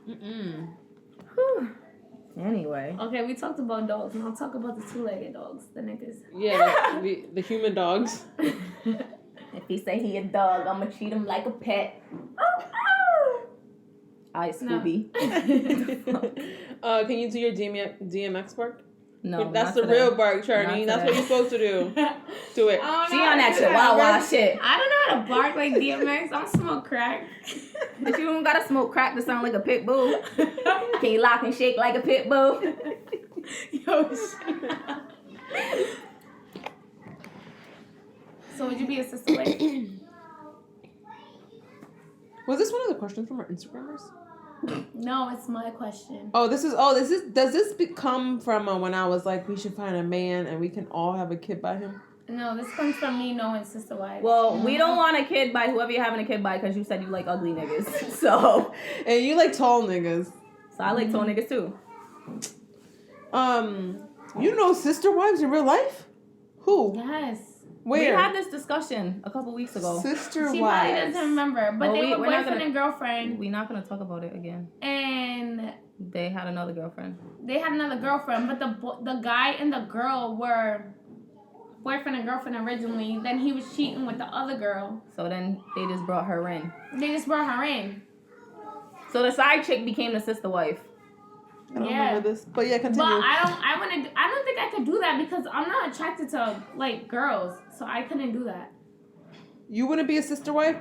Whew. Anyway. Okay, we talked about dogs. Now talk about the two-legged dogs, the niggas. Yeah, the human dogs. If he say he a dog, I'm gonna treat him like a pet. I Scooby. No. Can you do your DMX bark? No, that's the real bark, Charney. That's what you're supposed to do. Do it. She on that shit. Wow, shit. I don't know how to bark like DMX. I don't smoke crack. But you don't gotta smoke crack to sound like a pit bull. Can you lock and shake like a pit bull? Yo, shit. So would you be a sister wife? Was this one of the questions from our Instagrammers? No, it's my question. Does this come from when I was like, we should find a man and we can all have a kid by him? No, this comes from me knowing sister wives. Well, we don't want a kid by whoever you're having a kid by because you said you like ugly niggas. So, and you like tall niggas. So I like tall niggas too. You know sister wives in real life? Who? Yes. Where? We had this discussion a couple weeks ago. Sister she wives. She probably doesn't remember, but they were boyfriend and girlfriend. We're not gonna talk about it again. And they had another girlfriend. But the guy and the girl were boyfriend and girlfriend originally. Then he was cheating with the other girl. So then they just brought her in. So the side chick became the sister wife. I don't remember this, but yeah, continue. But I don't think I could do that because I'm not attracted to like girls, so I couldn't do that. You wouldn't be a sister wife?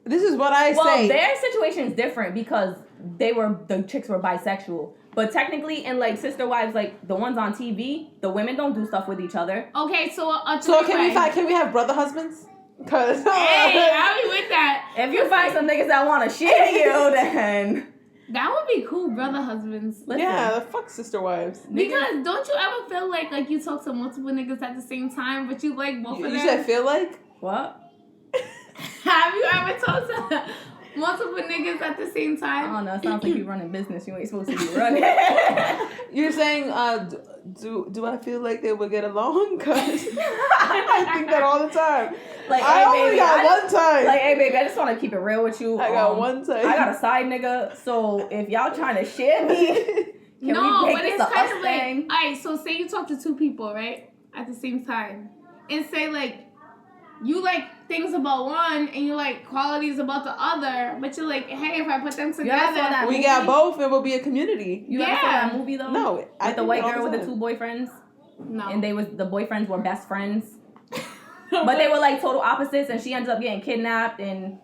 This is what I say. Well, their situation is different because the chicks were bisexual. But technically, in like sister wives, like the ones on TV, the women don't do stuff with each other. Okay, so can we have brother husbands? Cause hey, I'll be with that. If you find some niggas that want to share you, then. That would be cool, brother husbands. Listen. Yeah, fuck sister wives. Because don't you ever feel like you talk to multiple niggas at the same time, but you like both of them? You said feel like? What? Have you ever talked to multiple niggas at the same time? Oh no, it sounds like you running business. You ain't supposed to be running. You're saying, do I feel like they would get along? Cause I think that all the time. Like, I only got one time. Like, hey baby, I just want to keep it real with you. I got one time. I got a side nigga, so if y'all trying to share me, but it's kind of like, alright. So say you talk to two people, right, at the same time, and say like you like things about one and you like qualities about the other, but you're like, hey, if I put them together, we got both, it will be a community. You ever saw that movie though? No, with the white girl with the two boyfriends. No, and the boyfriends were best friends. But they were like total opposites, and she ends up getting kidnapped. And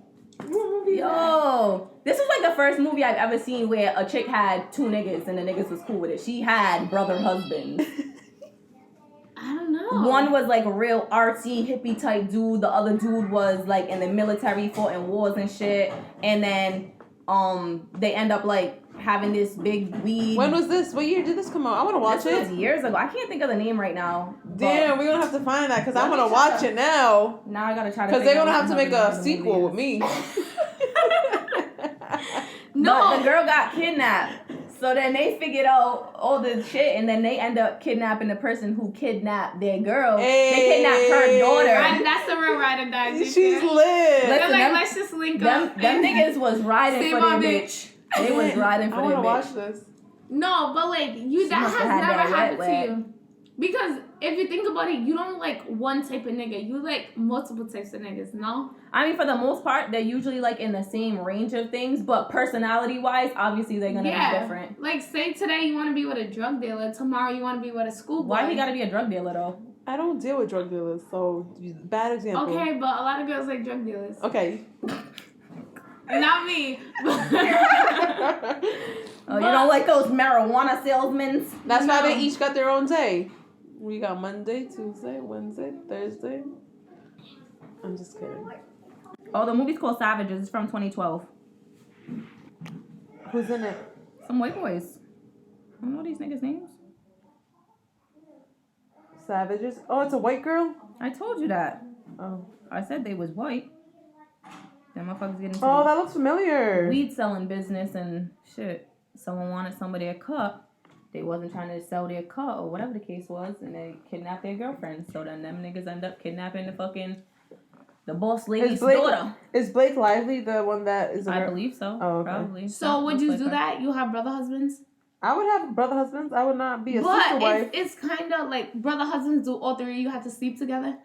yo, this was like the first movie I've ever seen where a chick had two niggas and the niggas was cool with it. She had brother husbands. I don't know. One was like a real artsy hippie type dude. The other dude was like in the military, fought in wars and shit. And then they end up like having this big weed. When was this? What year did this come out? I want to watch this it. This was years ago. I can't think of the name right now. Damn, we're going to have to find that because I want to watch it now. Now I got to try to because they're going to have to make a sequel with me. No. But the girl got kidnapped. So then they figured out all the shit, and then they end up kidnapping the person who kidnapped their girl. Hey. They kidnapped her daughter. That's the real ride or die. She's lit. Listen, let's just link up. Them niggas was riding for their bitch. They was riding for their bitch. I want to watch this. No, but like that has never happened to you. Because if you think about it, you don't like one type of nigga. You like multiple types of niggas, no? I mean, for the most part, they're usually like in the same range of things, but personality-wise, obviously they're gonna be different. Like, say today you want to be with a drug dealer, tomorrow you want to be with a schoolboy. Why he gotta be a drug dealer though? I don't deal with drug dealers, so bad example. Okay, but a lot of girls like drug dealers. Okay. Not me. You don't like those marijuana salesmen? That's why they each got their own day. We got Monday, Tuesday, Wednesday, Thursday. I'm just kidding. Oh, the movie's called Savages. It's from 2012. Who's in it? Some white boys. I don't know these niggas' names. Savages? Oh, it's a white girl? I told you that. Oh. I said they was white. Them motherfuckers getting Oh, that looks familiar. Weed selling business and shit. Someone wanted some of their cut. They wasn't trying to sell their cut or whatever the case was, and they kidnapped their girlfriend. So then them niggas end up kidnapping the fucking The boss lady's daughter. Is Blake Lively the one that is? I believe so. Oh, okay. Probably. So would you do that? You have brother husbands? I would have brother husbands. I would not be a sister wife. But it's kind of like brother husbands do all three. You have to sleep together.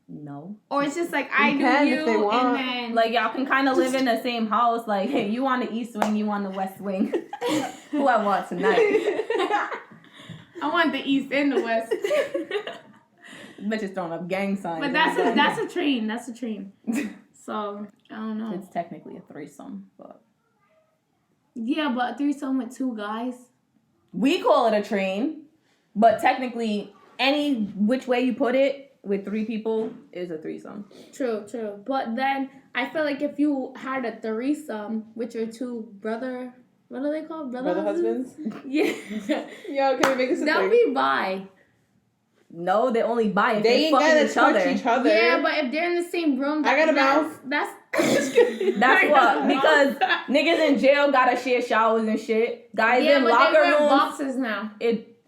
No. Or it's just like I do you, and then like y'all can kind of live in the same house. Like, hey, you on the east wing, you on the west wing. Who I want tonight? I want the east and the west. Bitches throwing up gang signs. But that's a train. That's a train. So I don't know. It's technically a threesome, but yeah, but a threesome with two guys. We call it a train, but technically, any which way you put it. With 3 people is a threesome. True. But then I feel like if you had a threesome with your two what are they called? Brother husbands? Yeah. Yo, can we make this a they'll thing? be bi. No, they only bi if they fucking gotta each touch other. each other. Yeah, but if they're in the same room, I got a mouth. That's what because niggas in jail gotta share showers and shit. Guys in locker they wear rooms. boxes now.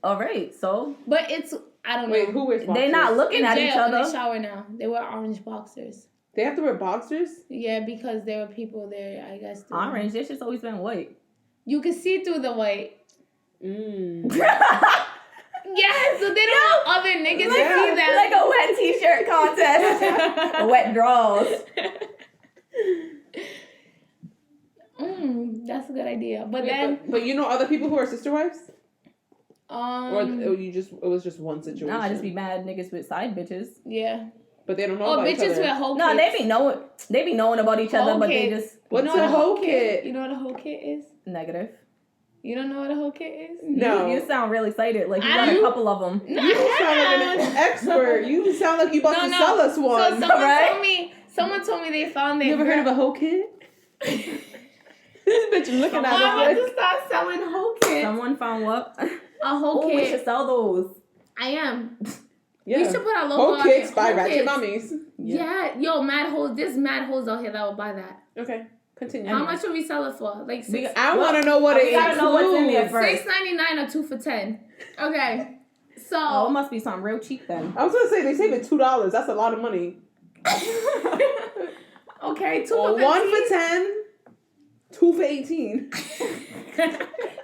Alright, so. But it's I don't know. Wait, who wears boxers? They not looking at each other. In the shower now. They wear orange boxers. They have to wear boxers? Yeah, because there were people there, I guess. Orange. This shit's always been white. You can see through the white. Mm. Yeah, so they don't want other niggas to see them. Like a wet t-shirt contest. Wet draws. That's a good idea. But Wait, then... But you know other people who are sister wives? Or it was just one situation? Nah, I just be mad niggas with side bitches. Yeah. But they don't know about each other. Bitches with hoe No, kits. they be knowing about each other, but they just... What's a hoe kit? You know what a hoe kit is? Negative. You don't know what a hoe kit is? No. You sound really excited. Like you got a couple of them. You sound like an expert. You sound like you about to sell us one. So someone told me they found their... You ever heard of a hoe kit? This bitch looking at us I'm like... about to start selling hoe kits. Someone found what? A hoe kit. We should sell those. I am. Yeah. We should put our logo hoe on kits it. by Hoe Ratchet kits. Mummies. Yeah. Yo, mad hoes. There's mad hoes out here that will buy that. Okay. Continue. How much would we sell it for? Like six. I want to know what it gotta know what's in there first. $6.99 or 2 for $10. Okay. So. Oh, it must be something real cheap then. I was going to say, they save it $2. That's a lot of money. Okay, 2 Or for 15. 1 for 10, 2 for 18.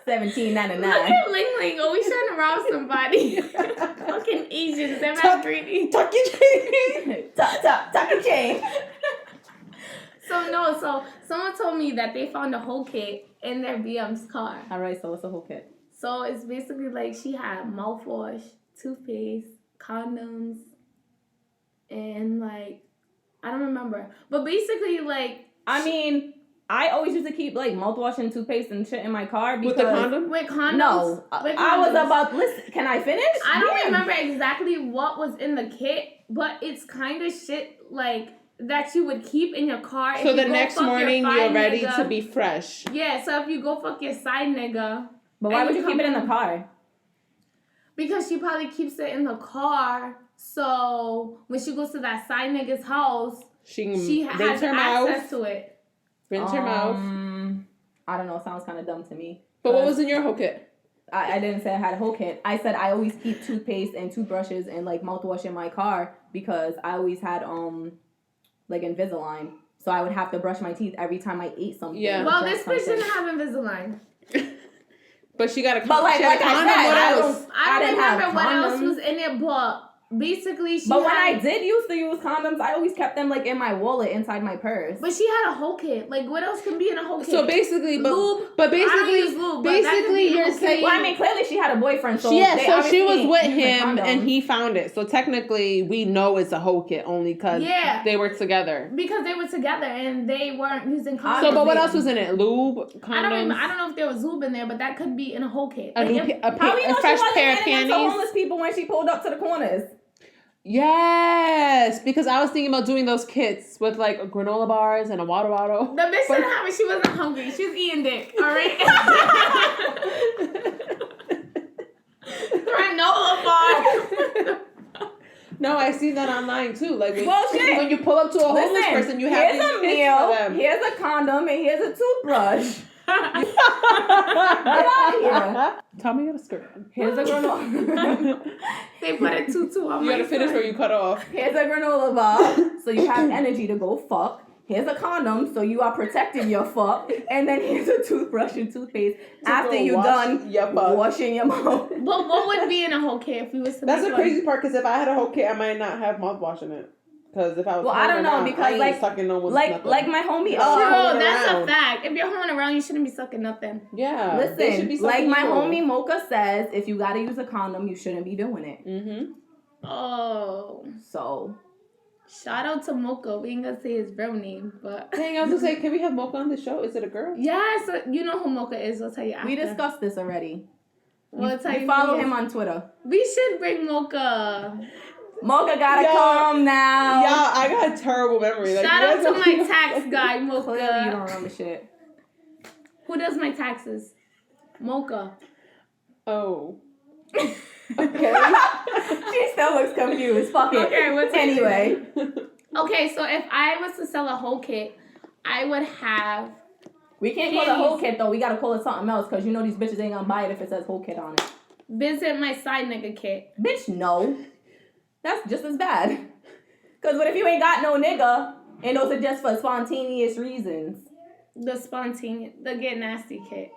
$17.99. Look at Ling Ling. Always trying to rob somebody. Fucking Asians. They're not greedy. Tuck your chain. Tuck your chain. So someone told me that they found a whole kit in their BM's car. All right, so what's a whole kit? So it's basically like she had mouthwash, toothpaste, condoms, and like, I don't remember. But basically like... I mean, I always used to keep like mouthwash and toothpaste and shit in my car because... With the condom? With condoms? No. I was about... Listen, can I finish? I don't remember exactly what was in the kit, but it's kind of shit like... that you would keep in your car. So the next morning you're ready to be fresh. Yeah, so if you go fuck your side nigga. But why would you keep it in the car? Because she probably keeps it in the car. So when she goes to that side nigga's house, she has access to it. Rinse her mouth. I don't know. It sounds kind of dumb to me. But what was in your whole kit? I didn't say I had a whole kit. I said I always keep toothpaste and toothbrushes and like mouthwash in my car because I always had like Invisalign. So I would have to brush my teeth every time I ate something. Yeah. Well, this bitch didn't have Invisalign. But she got a condom. But like I said, what else? I don't remember what else was in it, but basically she when I did used to use condoms, I always kept them like in my wallet inside my purse. But she had a whole kit. Like what else can be in a whole kit? So basically, lube. But basically, I don't use lube, basically you're saying. Well, I mean, clearly she had a boyfriend, so so she was with him and he found it. So technically, we know it's a whole kit only because they were together. Because they were together and they weren't using condoms. So, but what else was in it? Lube, condoms. I don't know if there was lube in there, but that could be in a whole kit. A fresh pair of panties. Homeless people when she pulled up to the corners. Yes, because I was thinking about doing those kits with like granola bars and a water bottle. The bitch didn't have it. She wasn't hungry. She was eating dick. All right. Granola bar. No, I seen that online too. Like when you pull up to a homeless person, you have these kits for them. Here's a condom and here's a toothbrush. out of here. Tommy got a skirt on. Here's a granola. They put a tutu on You my gotta finish son. where you cut off. Here's a granola bar, so you have energy to go fuck. Here's a condom, so you are protecting your fuck. And then here's a toothbrush and toothpaste after you're done washing your mouth. But what would be in a whole kit if we was to That's make the one? crazy part, because if I had a whole kit, I might not have mouthwash in it. Because if I was I don't know, around, because I ain't like sucking no one's like nothing. my homie. True, hoeing that's around. a fact. If you're hoeing around, you shouldn't be sucking nothing. Yeah. They should be Listen, like sucking my you. homie Mocha says, if you gotta use a condom, you shouldn't be doing it. Mm-hmm. Oh. So Shout out to Mocha. We ain't gonna say his real name, but Dang, I was gonna say, can we have Mocha on the show? Is it a girl? yeah, so you know who Mocha is. We'll tell you after. we discussed this already. We'll tell you. Follow who he him is. on Twitter. We should bring Mocha. Mocha gotta come now. Y'all, I got a terrible memory. Like, Shout you out guys to don't- my tax guy, Mocha. Clearly you don't remember shit. Who does my taxes? Mocha. Oh. Okay. She still looks confused. Fuck it. Okay, what's Anyway. Okay, so if I was to sell a whole kit, I would have. We can't call it whole kit though. We gotta call it something else because you know these bitches ain't gonna buy it if it says whole kit on it. Visit my side nigga kit. Bitch, no. That's just as bad. Cause what if you ain't got no nigga and those are just for spontaneous reasons? The get nasty kit.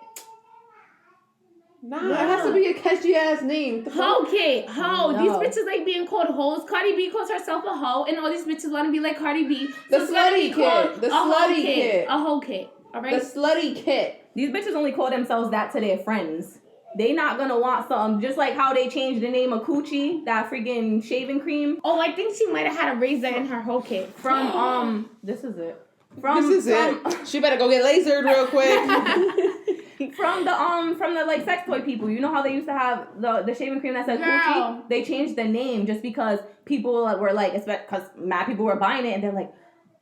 Nah, it has to be a catchy ass name. The Hoe fuck? kit. Hoe. No. These bitches like being called hoes. Cardi B calls herself a hoe, and all these bitches want to be like Cardi B. The it's gonna be slutty kit. called The a hoe slutty kit. A hoe kit. All right. The slutty kit. These bitches only call themselves that to their friends. They not gonna want something just like how they changed the name of Coochie, that freaking shaving cream. Oh, I think she might have had a razor in her hoe kit. From this is it. She better go get lasered real quick. From the like sex toy people. You know how they used to have the shaving cream that said Girl. Coochie? They changed the name just because people were like, because mad people were buying it and they're like,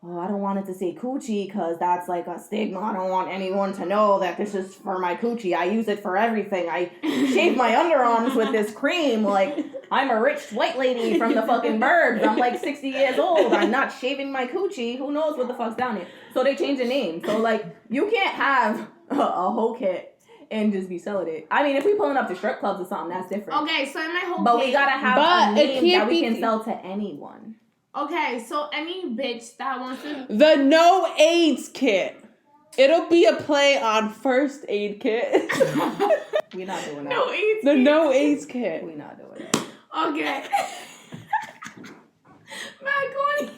oh, I don't want it to say Coochie because that's like a stigma. I don't want anyone to know that this is for my Coochie. I use it for everything. I shave my underarms with this cream. Like, I'm a rich white lady from the fucking burbs. I'm like 60 years old. I'm not shaving my Coochie. Who knows what the fuck's down there? So they changed the name. So, like, you can't have a whole kit and just be selling it. I mean, if we pulling up to strip clubs or something, that's different. Okay, so in my whole But kit. we gotta have But a it name can't that we be- can sell to anyone. Okay, so any bitch that wants to. The no AIDS kit. It'll be a play on first aid kit. We're not doing that. No AIDS. The no AIDS kit. We're not doing that. Okay. Macaroni.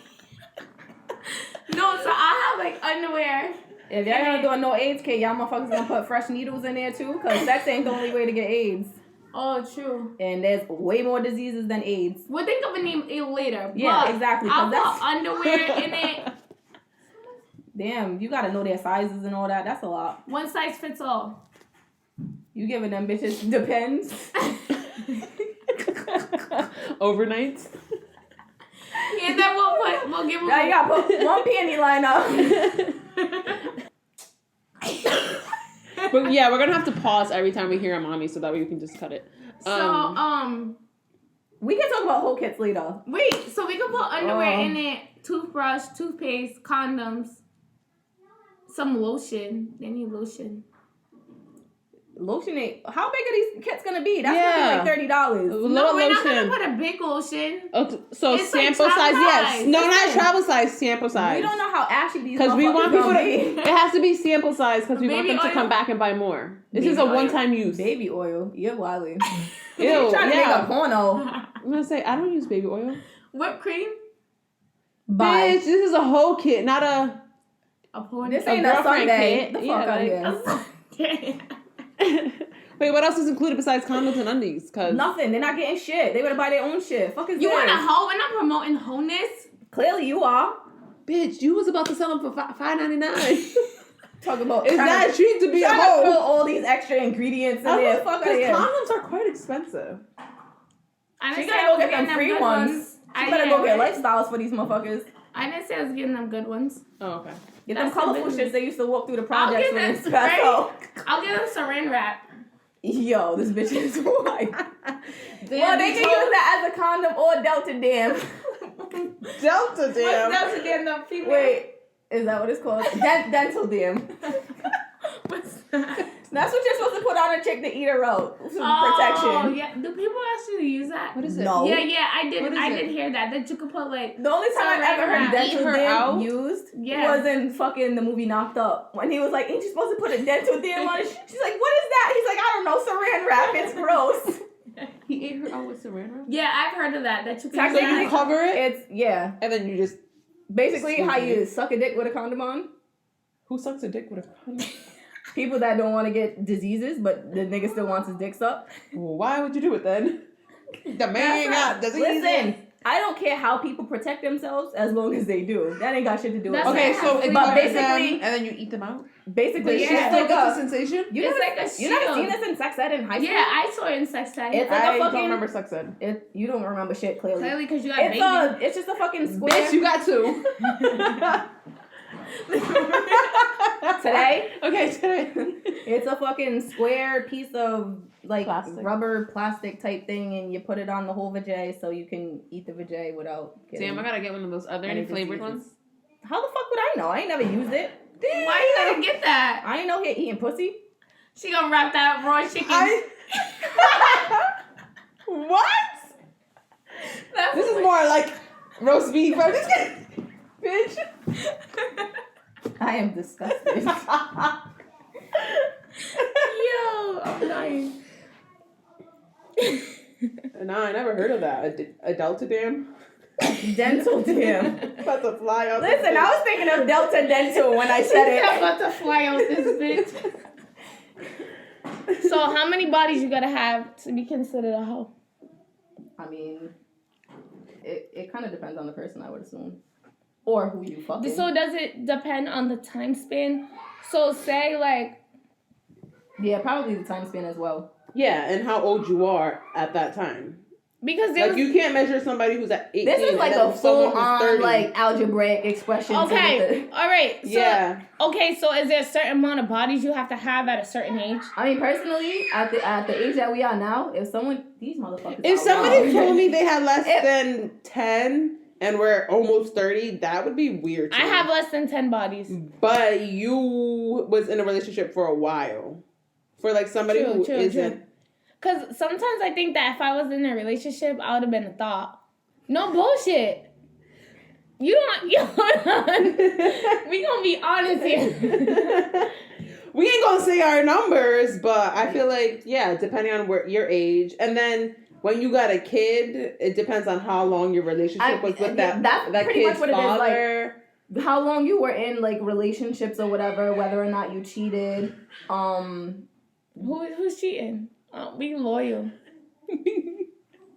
No, so I have like underwear. If y'all gonna do a no AIDS kit, y'all motherfuckers gonna put fresh needles in there too, cause sex ain't the only way to get AIDS. Oh, true. And there's way more diseases than AIDS. We'll think of a name later. Yeah, but exactly, I'll 'cause that's- put underwear in it. Damn, you gotta know their sizes and all that. That's a lot. One size fits all. You giving them bitches depends. Overnights. And then we'll give them. Now you gotta put one panty line up. But yeah, we're gonna have to pause every time we hear a mommy so that way we can just cut it. We can talk about whole kits later. Wait, so we can put underwear in it, toothbrush, toothpaste, condoms, some lotion. They need lotion. Lotion ain't. How big are these kits gonna be? That's Yeah. gonna be like $30. No, we're not lotion. gonna put a big lotion. Oh, so It's like sample size, travel yes. size. No, not Listen. travel size, sample size. We don't know how ashy these Because we want people to. be. It has to be sample size because we want Baby them to oil? come back and buy more. This Baby is a oil. one-time use. Baby oil. You're wildin'. Ew, You're trying to make yeah. a porno. I'm gonna say I don't use baby oil. Whipped cream. Bye. Bitch, this is a whole kit, not a. A porn. This A ain't a girlfriend Sunday. kit. The fuck Yeah, out like- here. Wait, what else is included besides condoms and undies? Cause Nothing. They're not getting shit. They would buy their own shit. Fuck is You this? want a hoe? We're not promoting wholeness. Clearly you are. bitch, you was about to sell them for $5.99. Talk about. Is that treat to be a trying to throw hoe? all these extra ingredients in there? Fuck out of Because here. condoms are quite expensive. I She didn't gotta say I go was get them getting free good ones. She I better did, go get right? lifestyles for these motherfuckers. I didn't say I was getting them good ones. Oh, okay. Get That's them colorful the business. shits they used to walk through the I'll projects get with them espresso. I'll give them saran wrap. Yo, this bitch is white. Damn, Well, they these can use hoes- that as a condom or Delta Dam. Delta damn. What's that again? The female. Wait, is that what it's called? Dental Dam. What's That's what you're supposed to put on a chick to eat her out. Protection. Oh, yeah. Do people actually use that? What is it? No. Yeah, I did. What is I it? did hear that you could put like. The only time I've ever heard dental her dam out? used Yeah. was in fucking the movie Knocked Up. When he was like, ain't you supposed to put a dental dam on it? She's like, what is that? He's like, I don't know, saran wrap. It's gross. He ate her out with saran wrap? Yeah, I've heard of that. That you can. So you cover it, It's, yeah. and then you just... Basically how you suck a dick with a condom on. Who sucks a dick with a condom? People that don't want to get diseases, but the nigga still wants his dick sucked. Well, why would you do it then? The man got disease. Listen, I don't care how people protect themselves as long as they do. That ain't got shit to do with it. Okay, so it But covers basically- them, and then you eat them out? Basically, Does yeah. she still get the sensation? You It's never, like a you never shield. seen this in sex ed in high school? Yeah, I saw it in sex ed. It's like I a fucking... don't remember sex ed. You don't remember shit, clearly. Clearly, because you got baby. It's just a fucking square... Bitch, you got two. Today? Okay, today. It's a fucking square piece of, like, Plastic. rubber plastic type thing, and you put it on the whole vajay so you can eat the vajay without getting... Damn, I gotta get one of those. Are there any flavored diseases. ones? How the fuck would I know? I ain't never used it. Why you gotta get that? I ain't know he eating pussy. She gonna wrap that raw chicken. What? This is more like roast beef. I'm just kidding. Bitch. I am disgusted. Yo, I'm dying. No, I never heard of that. A Delta Dam? Dental dam. About to fly out. Listen, I was thinking of Delta Dental when I said I'm it. about to fly out this bitch. So, how many bodies you gotta have to be considered a hoe? I mean, it kind of depends on the person, I would assume. Or who you fucking. So, does it depend on the time span? So, say, like... Yeah, probably the time span as well. Yeah, and how old you are at that time. Because there Like, you can't measure somebody who's at 18. This is like and a then someone who's full-on, 30. like, algebraic expression. Okay, all right. So, Yeah. Okay, so is there a certain amount of bodies you have to have at a certain age? I mean, personally, at the age that we are now, if someone... These motherfuckers... If are somebody wild. told me they had less than 10 and we're almost 30, that would be weird to I me. have less than 10 bodies. But you was in a relationship for a while. For like somebody who isn't. Because sometimes I think that if I was in a relationship, I would have been a thought. No bullshit. You don't... We gonna be honest here. We ain't gonna say our numbers, but I feel like, yeah, depending on your age. And then when you got a kid, it depends on how long your relationship was with that pretty kid's much what father. it is, like, how long you were in, like, relationships or whatever, whether or not you cheated. Who's cheating? Be loyal.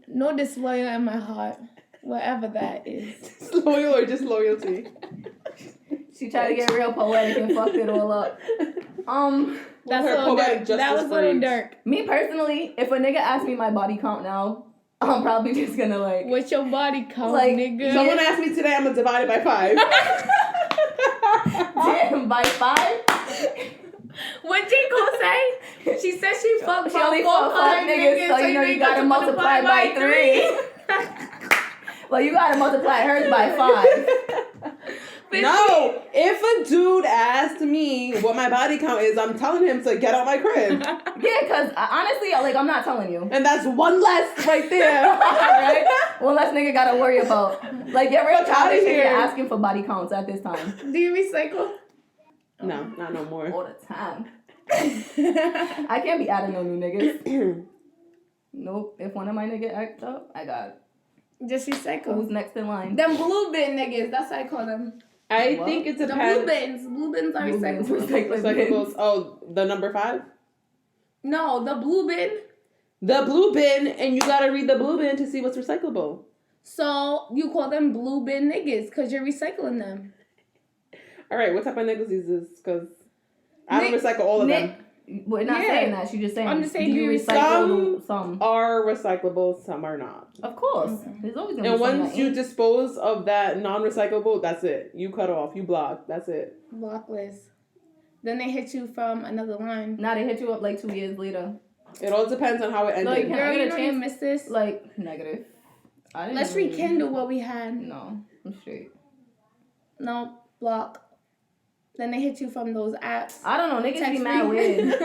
No disloyal in my heart. Whatever that is. Loyal or just loyalty? She tried to get real poetic and fucked it all up. That's her little poetic Dirk. That was justice little phrase. Dirk. Me personally, if a nigga asks me my body count now, I'm probably just gonna like... What's your body count, Like, nigga? Someone asked me today, I'm gonna divide it by 5. Damn, by 5? What J. Cole say? She said she fucked She only fucked 5 niggas, so you know you gotta multiply by 3. Well, you gotta multiply hers by 5. No, if a dude asked me what my body count is, I'm telling him to get out my crib. Yeah, because honestly, like, I'm not telling you. And that's one less right there. Right? One less nigga gotta worry about. Like, get real childish if you're here. asking for body counts at this time. Do you recycle? No, not no more. All the time. I can't be adding no new niggas. Nope. If one of my niggas act up, I got Just recycle. who's next in line. Them blue bin niggas, that's what I call them. I What? think it The depends. blue bins. Blue bins are Blue bins, recyclable. Recyclables. Oh, the number 5? No, the blue bin. The blue bin, and you gotta read the blue bin to see what's recyclable. So you call them blue bin niggas because you're recycling them. All right, what type of niggas is this? Because I don't recycle all of them. We're not Yeah. saying that. She's just saying. I'm just saying, do you do you recycle some? Are recyclable, some are not. Of course. There's always gonna And be some once that you ain't. dispose of that non-recyclable, that's it. You cut off, you block, that's it. Block list. Then they hit you from another line. Now they hit you up like 2 years later. It all depends on how it ended. Like, can I Girl, get you a know you chance? missed this. Like, negative. I didn't Let's really- rekindle what we had. No, I'm straight. No, block. Then they hit you from those apps. I don't know. Niggas be mad weird.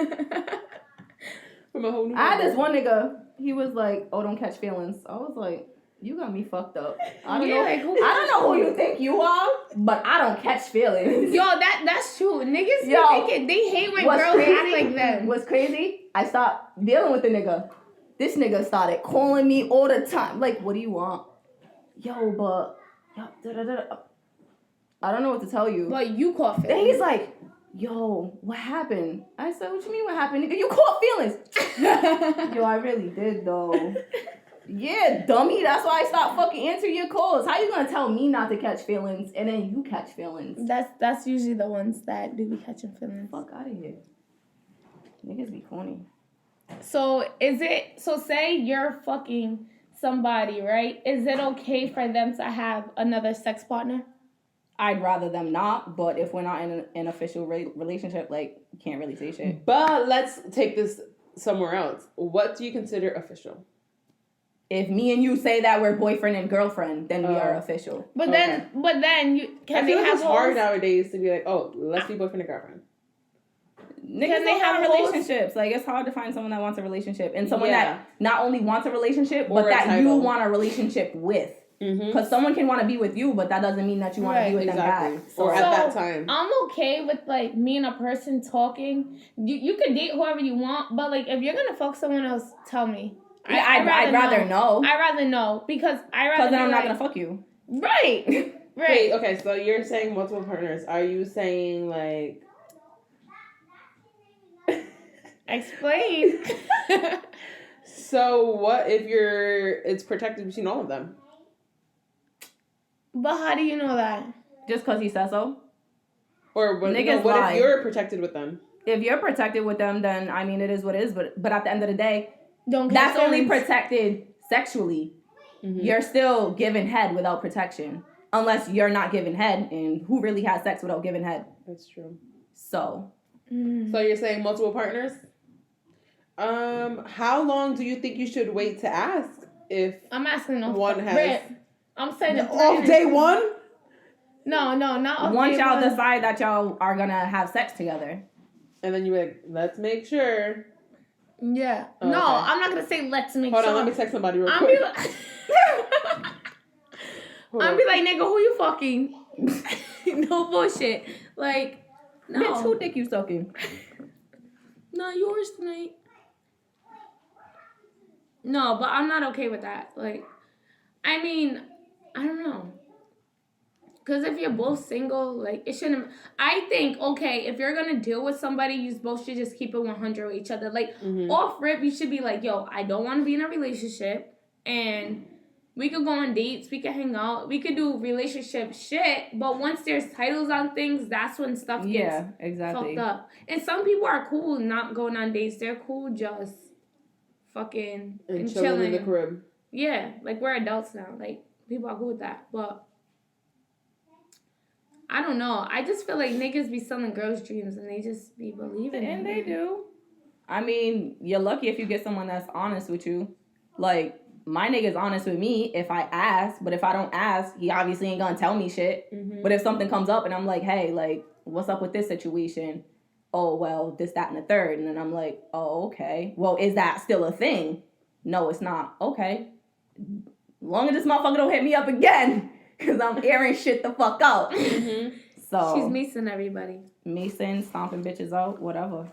From a whole new I had this one nigga. He was like, "Oh, don't catch feelings." I was like, "You got me fucked up." I don't know. Like, I don't know who you think you are, but I don't catch feelings. Yo, that's true. Niggas be thinking they hate when girls act like them. What's crazy? I stopped dealing with the nigga. This nigga started calling me all the time. Like, what do you want? Yo, but I don't know what to tell you. But you caught feelings. Then he's like, yo, what happened? I said, what you mean what happened, nigga? You caught feelings. Yo, I really did, though. Yeah, dummy. That's why I stopped fucking answering your calls. How you gonna tell me not to catch feelings and then you catch feelings? That's usually the ones that do be catching feelings. Fuck out of here. Niggas be corny. So say you're fucking somebody, right? Is it okay for them to have another sex partner? I'd rather them not, but if we're not in an official relationship, like, you can't really say shit. But let's take this somewhere else. What do you consider official? If me and you say that we're boyfriend and girlfriend, then we are official. But then you can I feel they like have it's hard nowadays to be like, oh, let's be boyfriend and girlfriend. Niggas they have relationships. Like, it's hard to find someone that wants a relationship and someone that not only wants a relationship, but that you want a relationship with. Because someone can want to be with you, but that doesn't mean that you want to be with them back. So, or at that time. I'm okay with, like, me and a person talking. You can date whoever you want, but, like, if you're going to fuck someone else, tell me. Yeah, I'd rather know. I'd rather know because then I'm not going to fuck you. Right. Right. Wait, okay, so you're saying multiple partners. Are you saying, like... Explain. So what if it's protected between all of them? But how do you know that? Just because he says so? Or what if you're protected with them? If you're protected with them, then, I mean, it is what it is. But at the end of the day, that's only protected sexually. You're still giving head without protection. Unless you're not giving head. And who really has sex without giving head? That's true. So. So you're saying multiple partners? How long do you think you should wait to ask if I'm asking one has... I'm saying off day one? No, not off once day y'all one. decide that y'all are gonna have sex together. And then you're like, let's make sure. Yeah. Oh, no, okay. I'm not gonna say let's make sure. Hold on, let me text somebody real quick. I'll be like, nigga, who you fucking? No bullshit. Like, no. Bitch, who dick you sucking? Not yours tonight. No, but I'm not okay with that. Like, I mean, I don't know. Because if you're both single, like, it shouldn't... I think, okay, if you're going to deal with somebody, you both should just keep it 100 with each other. Like, off rip, you should be like, yo, I don't want to be in a relationship. And we could go on dates. We could hang out. We could do relationship shit. But once there's titles on things, that's when stuff gets fucked up. And some people are cool not going on dates. They're cool just fucking and chilling in the crib. Yeah, like, we're adults now. Like, people are cool with that. But I don't know. I just feel like niggas be selling girls' dreams and they just be believing And they do. I mean, you're lucky if you get someone that's honest with you. Like, my nigga's honest with me if I ask, but if I don't ask, he obviously ain't gonna tell me shit. But if something comes up and I'm like, hey, like, what's up with this situation? Oh, well, this, that, and the third. And then I'm like, oh, okay. Well, is that still a thing? No, it's not. Okay. Long as this motherfucker don't hit me up again. Because I'm airing shit the fuck out. So she's Mason, everybody. Mason, stomping bitches out, whatever.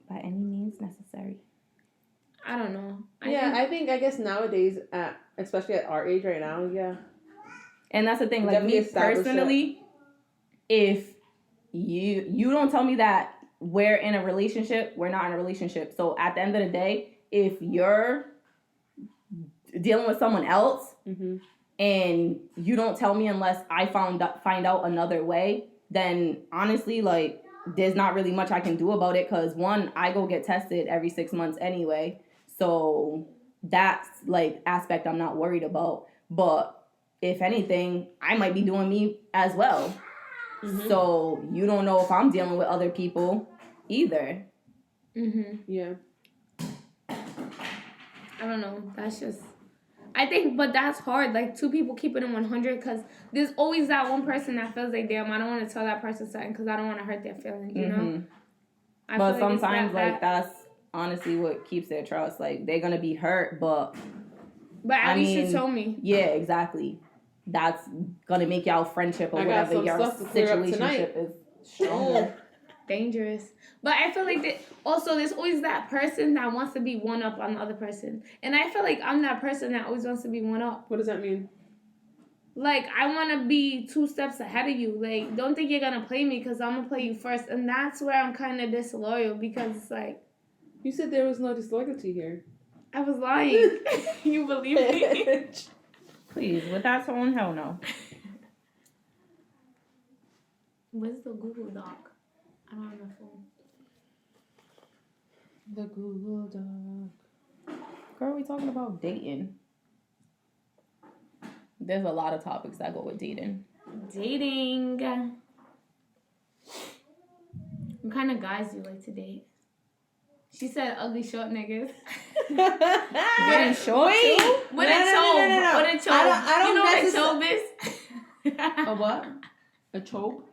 By any means necessary. I don't know. I guess nowadays, especially at our age right now, yeah. And that's the thing. Like, me personally, if you don't tell me that we're in a relationship, we're not in a relationship. So at the end of the day, if you're dealing with someone else and you don't tell me unless I find out another way, then honestly, like, there's not really much I can do about it because, one, I go get tested every 6 months anyway. So that's, like, aspect I'm not worried about. But if anything, I might be doing me as well. So you don't know if I'm dealing with other people either. Yeah. I don't know. That's just... I think, but that's hard. Like, two people keeping it 100 because there's always that one person that feels like, damn, I don't want to tell that person something because I don't want to hurt their feelings, you know? But sometimes, like, that's honestly what keeps their trust. Like, they're going to be hurt, but at least you told me. Yeah, exactly. That's going to make y'all friendship or whatever your situationship is. Sure. Dangerous. But I feel like that also there's always that person that wants to be one up on the other person. And I feel like I'm that person that always wants to be one up. What does that mean? Like, I want to be 2 steps ahead of you. Like, don't think you're going to play me because I'm going to play you first. And that's where I'm kind of disloyal because it's like... You said there was no disloyalty here. I was lying. You believe me? Please, with that tone, hell no. Where's the Google Doc? I don't have my phone. The Google Doc. Girl, we talking about dating. There's a lot of topics that go with dating. Dating. What kind of guys do you like to date? She said ugly short niggas. Getting short too? What a chobe. What a chobe. I don't you know what a chobe is? A what? A chobe?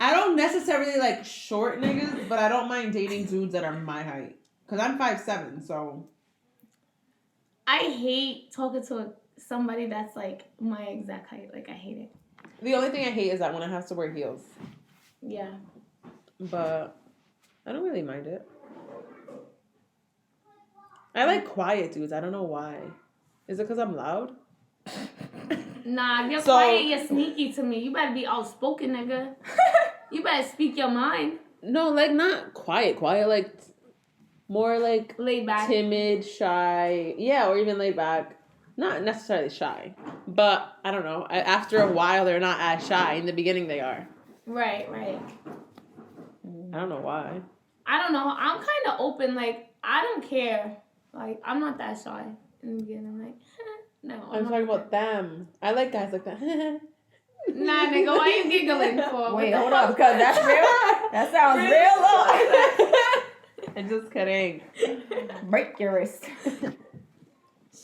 I don't necessarily like short niggas, but I don't mind dating dudes that are my height. Because I'm 5'7", so... I hate talking to somebody that's like my exact height. Like, I hate it. The only thing I hate is that when I have to wear heels. Yeah. But I don't really mind it. I like quiet dudes. I don't know why. Is it because I'm loud? Nah, if you're quiet, you're sneaky to me. You better be outspoken, nigga. You better speak your mind. No, like not quiet. Quiet, like more like laid back, timid, shy. Yeah, or even laid back. Not necessarily shy, but I don't know. After a while, they're not as shy. In the beginning, they are. Right. I don't know why. I don't know. I'm kind of open. Like, I don't care. Like, I'm not that shy in the beginning. I'm like, no. I'm talking about them. I like guys like that. Nah, nigga, why you giggling for? Wait, hold up, because that's real. That sounds real low. I'm just kidding. Break your wrist.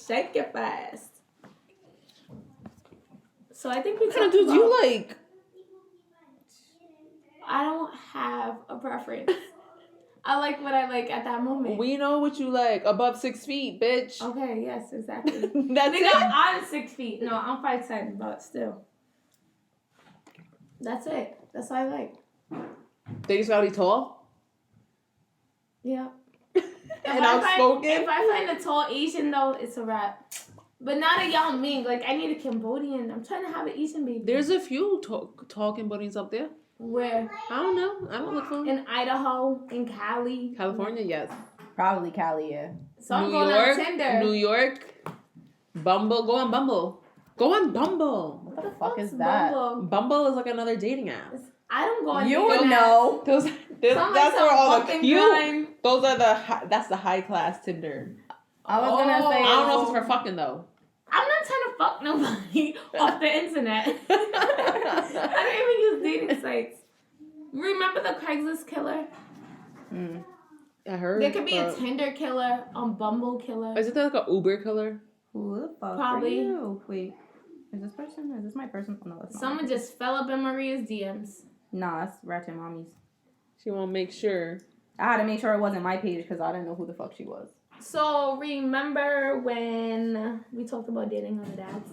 Shake it fast. So I think we What kind of dudes you like? I don't have a preference. I like what I like at that moment. We know what you like. Above 6 feet, bitch. Okay, yes, exactly. That's nigga, it. I'm 6 feet. No, I'm 5'10", but still. That's it. That's all I like. They just gotta be tall? Yeah. And outspoken? If I find a tall Asian, though, it's a wrap. But not a Yao Ming. Like, I need a Cambodian. I'm trying to have an Asian baby. There's a few tall Cambodians up there. Where? I don't know. I don't look for them. In Idaho, in Cali. California, yes. Probably Cali, yeah. So I'm going on Tinder. New York. Bumble. Go on Bumble. Go on Bumble. What the fuck is that? Bumble is like another dating app. I don't go on You would know. That's like where all the crime. Those are that's the high class Tinder. I was gonna say. I don't know if it's for fucking though. I'm not trying to fuck nobody off the internet. I don't even use dating sites. Remember the Craigslist killer? I heard. There could be a Tinder killer, a Bumble killer. Is it like a Uber killer? Who the fuck Probably. are you? Wait, is this person? Is this my person? Oh, no, that's not. Someone just fell up in Maria's DMs. Nah, it's Ratchet Mommies. She won't make sure. I had to make sure it wasn't my page because I didn't know who the fuck she was. So, remember when we talked about dating other dads?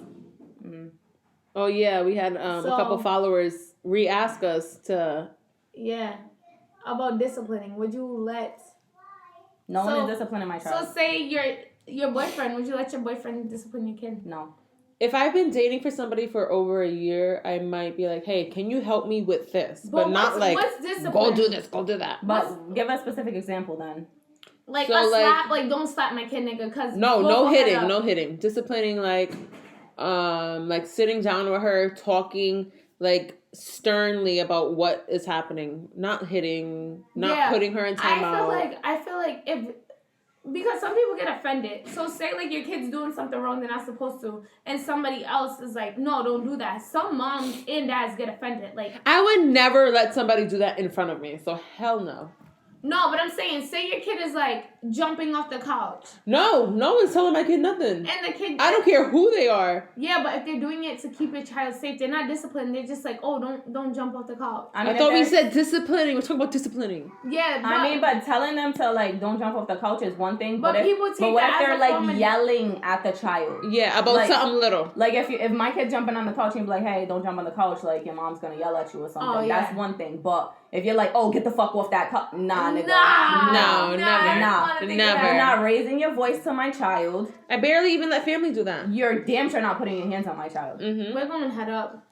Oh, yeah. We had a couple followers re-ask us to... Yeah. About disciplining. Would you let... No one is disciplining my child. So, say your boyfriend. Would you let your boyfriend discipline your kid? No. If I've been dating for somebody for over a year, I might be like, hey, can you help me with this? But not like, what's discipline? go do this, go do that. But give a specific example then. Like so a slap, like don't slap my kid, nigga. Cause no hitting. Disciplining, like sitting down with her, talking like sternly about what is happening. Not hitting, not putting her in timeout. I feel like if because some people get offended. So say like your kid's doing something wrong they're not supposed to, and somebody else is like, no, don't do that. Some moms and dads get offended. Like I would never let somebody do that in front of me. So hell no. No, but I'm saying, say your kid is like jumping off the couch. No one's telling my kid nothing. And the kid, I don't care who they are. Yeah, but if they're doing it to keep your child safe, they're not disciplined. They're just like, oh, don't jump off the couch. I thought we said disciplining. We're talking about disciplining. Yeah, but telling them to like don't jump off the couch is one thing. But people take what if they're like yelling at the child? Yeah, about like, something little. Like if my kid's jumping on the couch and be like, hey, don't jump on the couch, like your mom's gonna yell at you or something. Oh, yeah. That's one thing. But if you're like, oh, get the fuck off that couch, nah, nigga. No, never. You're not raising your voice to my child. I barely even let family do that. You're damn sure not putting your hands on my child. Mm-hmm. We're gonna head up.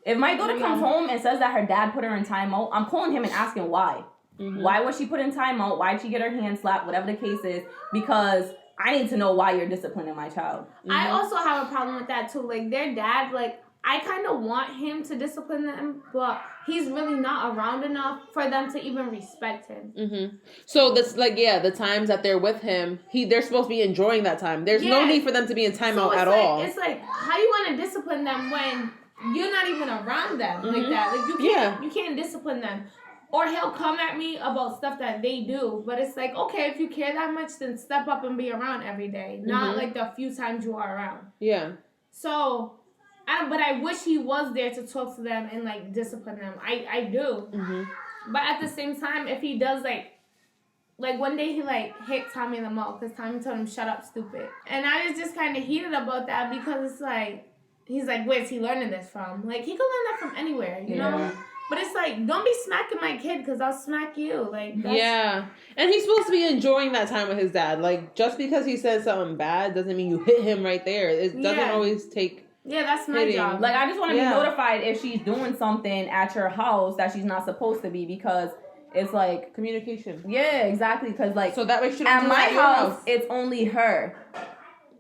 If my daughter comes home and says that her dad put her in timeout, I'm calling him and asking why. Mm-hmm. Why was she put in timeout? Why did she get her hand slapped? Whatever the case is, because I need to know why you're disciplining my child. Mm-hmm. I also have a problem with that too. Like their dad, like I kind of want him to discipline them, but he's really not around enough for them to even respect him. Mm-hmm. So that's like, the times that they're with him, they're supposed to be enjoying that time. There's no need for them to be in timeout at all. It's like, how you want to discipline them when you're not even around them like that? Like you can't discipline them. Or he'll come at me about stuff that they do, but it's like, okay, if you care that much, then step up and be around every day, not like the few times you are around. Yeah. So. But I wish he was there to talk to them and, like, discipline them. I do. Mm-hmm. But at the same time, if he does, like one day he, like, hit Tommy in the mouth because Tommy told him, shut up, stupid. And I was just kind of heated about that because it's like, he's like, where's he learning this from? Like, he could learn that from anywhere, you know? But it's like, don't be smacking my kid because I'll smack you. Like, yeah. And he's supposed to be enjoying that time with his dad. Like, just because he said something bad doesn't mean you hit him right there. It doesn't always take... Yeah, that's my job. Like, I just want to be notified if she's doing something at your house that she's not supposed to be because it's like... Communication. Yeah, exactly. Because, like... So that way she at my house, it's only her.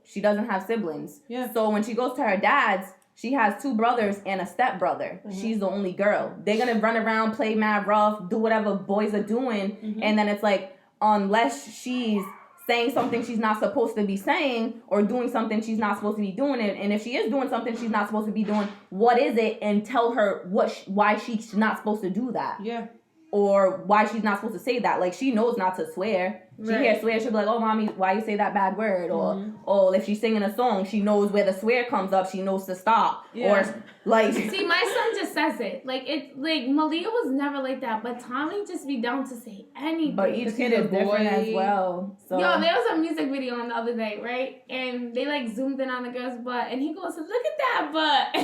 She doesn't have siblings. Yeah. So when she goes to her dad's, she has 2 brothers and a stepbrother. Mm-hmm. She's the only girl. They're going to run around, play mad rough, do whatever boys are doing. Mm-hmm. And then it's like, unless she's... saying something she's not supposed to be saying or doing something she's not supposed to be doing it, and if she is doing something she's not supposed to be doing, what is it, and tell her why she's not supposed to do that. Yeah. Or why she's not supposed to say that. Like, she knows not to swear. She hears swear, she'll be like, oh, mommy, why you say that bad word? Or if she's singing a song, she knows where the swear comes up, she knows to stop. Yeah. Or, like... See, my son just says it. Like, Malia was never like that, but Tommy just be down to say anything. But each kid is different as well. So. Yo, there was a music video on the other day, right? And they, like, zoomed in on the girl's butt, and he goes, look at that butt.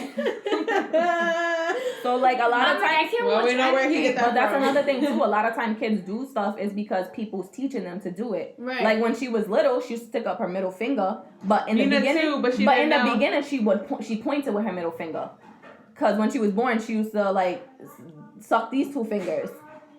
So, like, a lot of times... we know where he gets that from. But that's another thing, too. A lot of times kids do stuff is because people's teaching them to do it. Right. Like, when she was little, she used to stick up her middle finger, but in the beginning, she pointed with her middle finger. Because when she was born, she used to, like, suck these 2 fingers.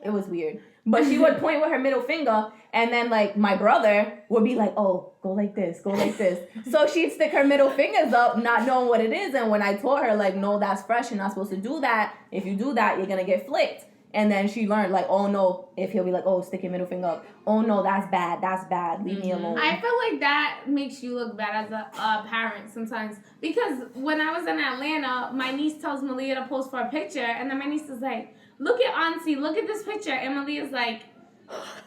It was weird. But she would point with her middle finger, and then, like, my brother would be like, oh, go like this, go like this. So she'd stick her middle fingers up, not knowing what it is. And when I told her, like, no, that's fresh, you're not supposed to do that. If you do that, you're going to get flicked. And then she learned, like, oh, no, if he'll be like, oh, stick your middle finger up. Oh, no, that's bad, leave me alone. I feel like that makes you look bad as a parent sometimes. Because when I was in Atlanta, my niece tells Malia to pose for a picture. And then my niece is like, look at Auntie, look at this picture. And Malia's like,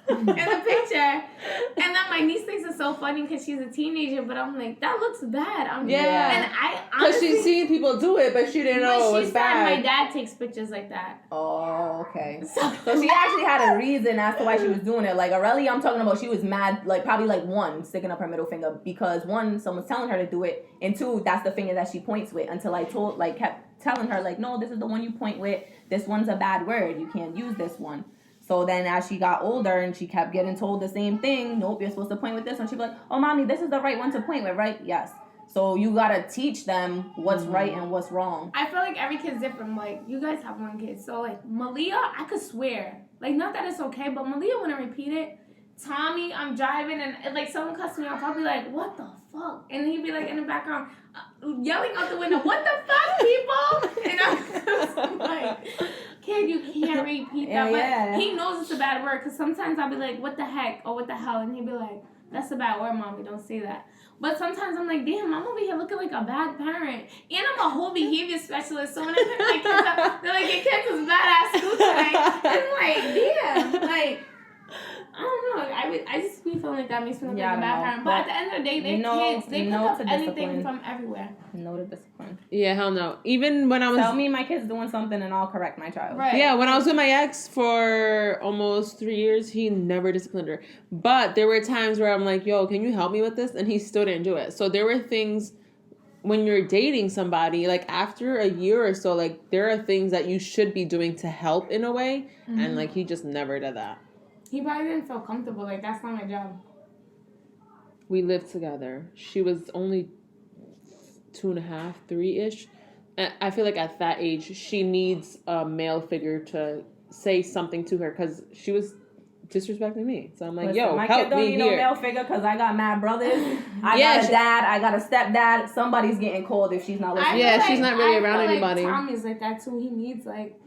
in the picture. And then my niece thinks it's so funny because she's a teenager, but I'm like, that looks bad. And I honestly... Because she's seen people do it, but she didn't know it was bad. My dad takes pictures like that. Oh, okay. So she actually had a reason as to why she was doing it. Like, Aurelia, I'm talking about, she was mad, like, probably, like, 1, sticking up her middle finger because, 1, someone's telling her to do it, and 2, that's the finger that she points with until I kept telling her, like, no, this is the one you point with. This one's a bad word. You can't use this one. So then as she got older and she kept getting told the same thing, nope, you're supposed to point with this one. She'd be like, oh, mommy, this is the right one to point with, right? Yes. So you got to teach them what's right and what's wrong. I feel like every kid's different. Like, you guys have 1 kid. So, like, Malia, I could swear. Like, not that it's okay, but Malia wouldn't repeat it. Tommy, I'm driving and, like, someone cuts me off. I'll be like, what the fuck? And he'd be, like, in the background, yelling out the window, what the fuck, people? And I'm like... Kid, you can't repeat that. But he knows it's a bad word because sometimes I'll be like, what the heck or what the hell? And he'll be like, that's a bad word, mommy. Don't say that. But sometimes I'm like, damn, I'm over here looking like a bad parent. And I'm a whole behavior specialist. So when I pick my kids up, they're like, your kid was badass school today. And I'm like, damn. Like, I just be feeling like that makes me look Yeah, like a I bad don't know. parent. But at the end of the day, they're kids. They pick up anything from everywhere. No to discipline. Yeah, hell no. Even when I was... Tell me my kid's doing something and I'll correct my child. Right. Yeah, when I was with my ex for almost 3 years, he never disciplined her. But there were times where I'm like, yo, can you help me with this? And he still didn't do it. So there were things when you're dating somebody, like after a year or so, like there are things that you should be doing to help in a way. Mm-hmm. And like he just never did that. He probably didn't feel comfortable. Like, that's not my job. We lived together. She was only 2.5, 3-ish. And I feel like at that age, she needs a male figure to say something to her because she was disrespecting me. So I'm like, yo, my help kid don't me need here. No male figure because I got mad brothers. I got a dad. I got a stepdad. Somebody's getting cold if she's not listening. Yeah, she's not really around anybody. Tommy's like that too. He needs like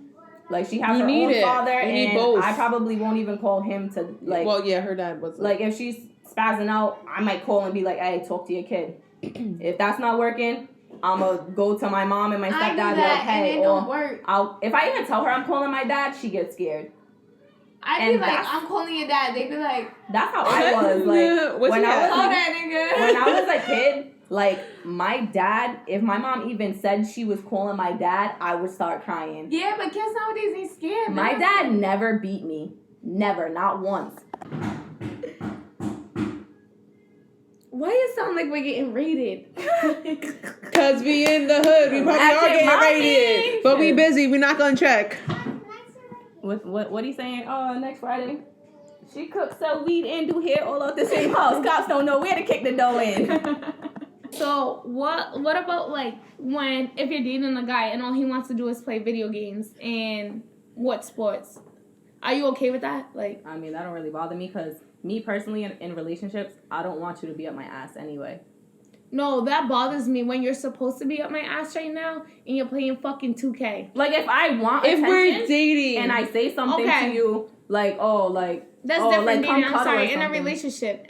she has her own father, and I probably won't even call him to like. Well, yeah, her dad was like if she's spazzing out, I might call and be like, "Hey, talk to your kid." If that's not working, I'm gonna go to my mom and my stepdad. I do that, and it don't work. If I even tell her I'm calling my dad, she gets scared. I'd be like, I'm calling your dad. They'd be like, that's how I was. Like when I was a kid. Like, my dad, if my mom even said she was calling my dad, I would start crying. Yeah, but kids nowadays, they scared. My dad never beat me. Never. Not once. Why it sound like we're getting raided? Because we in the hood. We probably are getting raided. But we busy. We're not going to check. What he saying? Oh, next Friday. She cooks, sell weed, and do hair all at the same house. Cops don't know where to kick the dough in. So what about like if you're dating a guy and all he wants to do is play video games and what sports? Are you okay with that? Like, I mean, that don't really bother me because me personally in relationships, I don't want you to be up my ass anyway. No, that bothers me when you're supposed to be up my ass right now and you're playing fucking 2K. Like if I want attention, we're dating and I say something to you like, oh, like that's different. Like, dating. I'm sorry, in a relationship.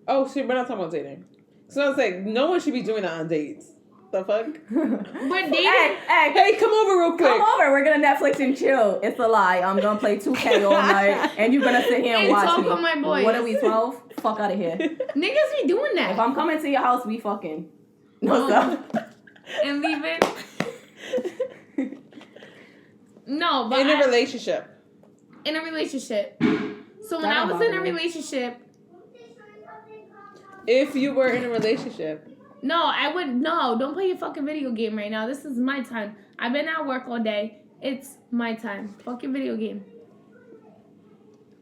Oh shit, we're not talking about dating. So I was like, no one should be doing that on dates. The fuck? But dating. Hey, come over real quick. Come over. We're gonna Netflix and chill. It's a lie. I'm gonna play 2K all night, and you're gonna sit here and watch talk me. With my boys. What are we, 12? Fuck out of here. Niggas be doing that. If I'm coming to your house, we fucking. What's up? And leaving. No, but in a relationship. In a relationship. So when I was in a relationship. If you were in a relationship. No, don't play your fucking video game right now. This is my time. I've been at work all day. It's my time. Fuck your video game.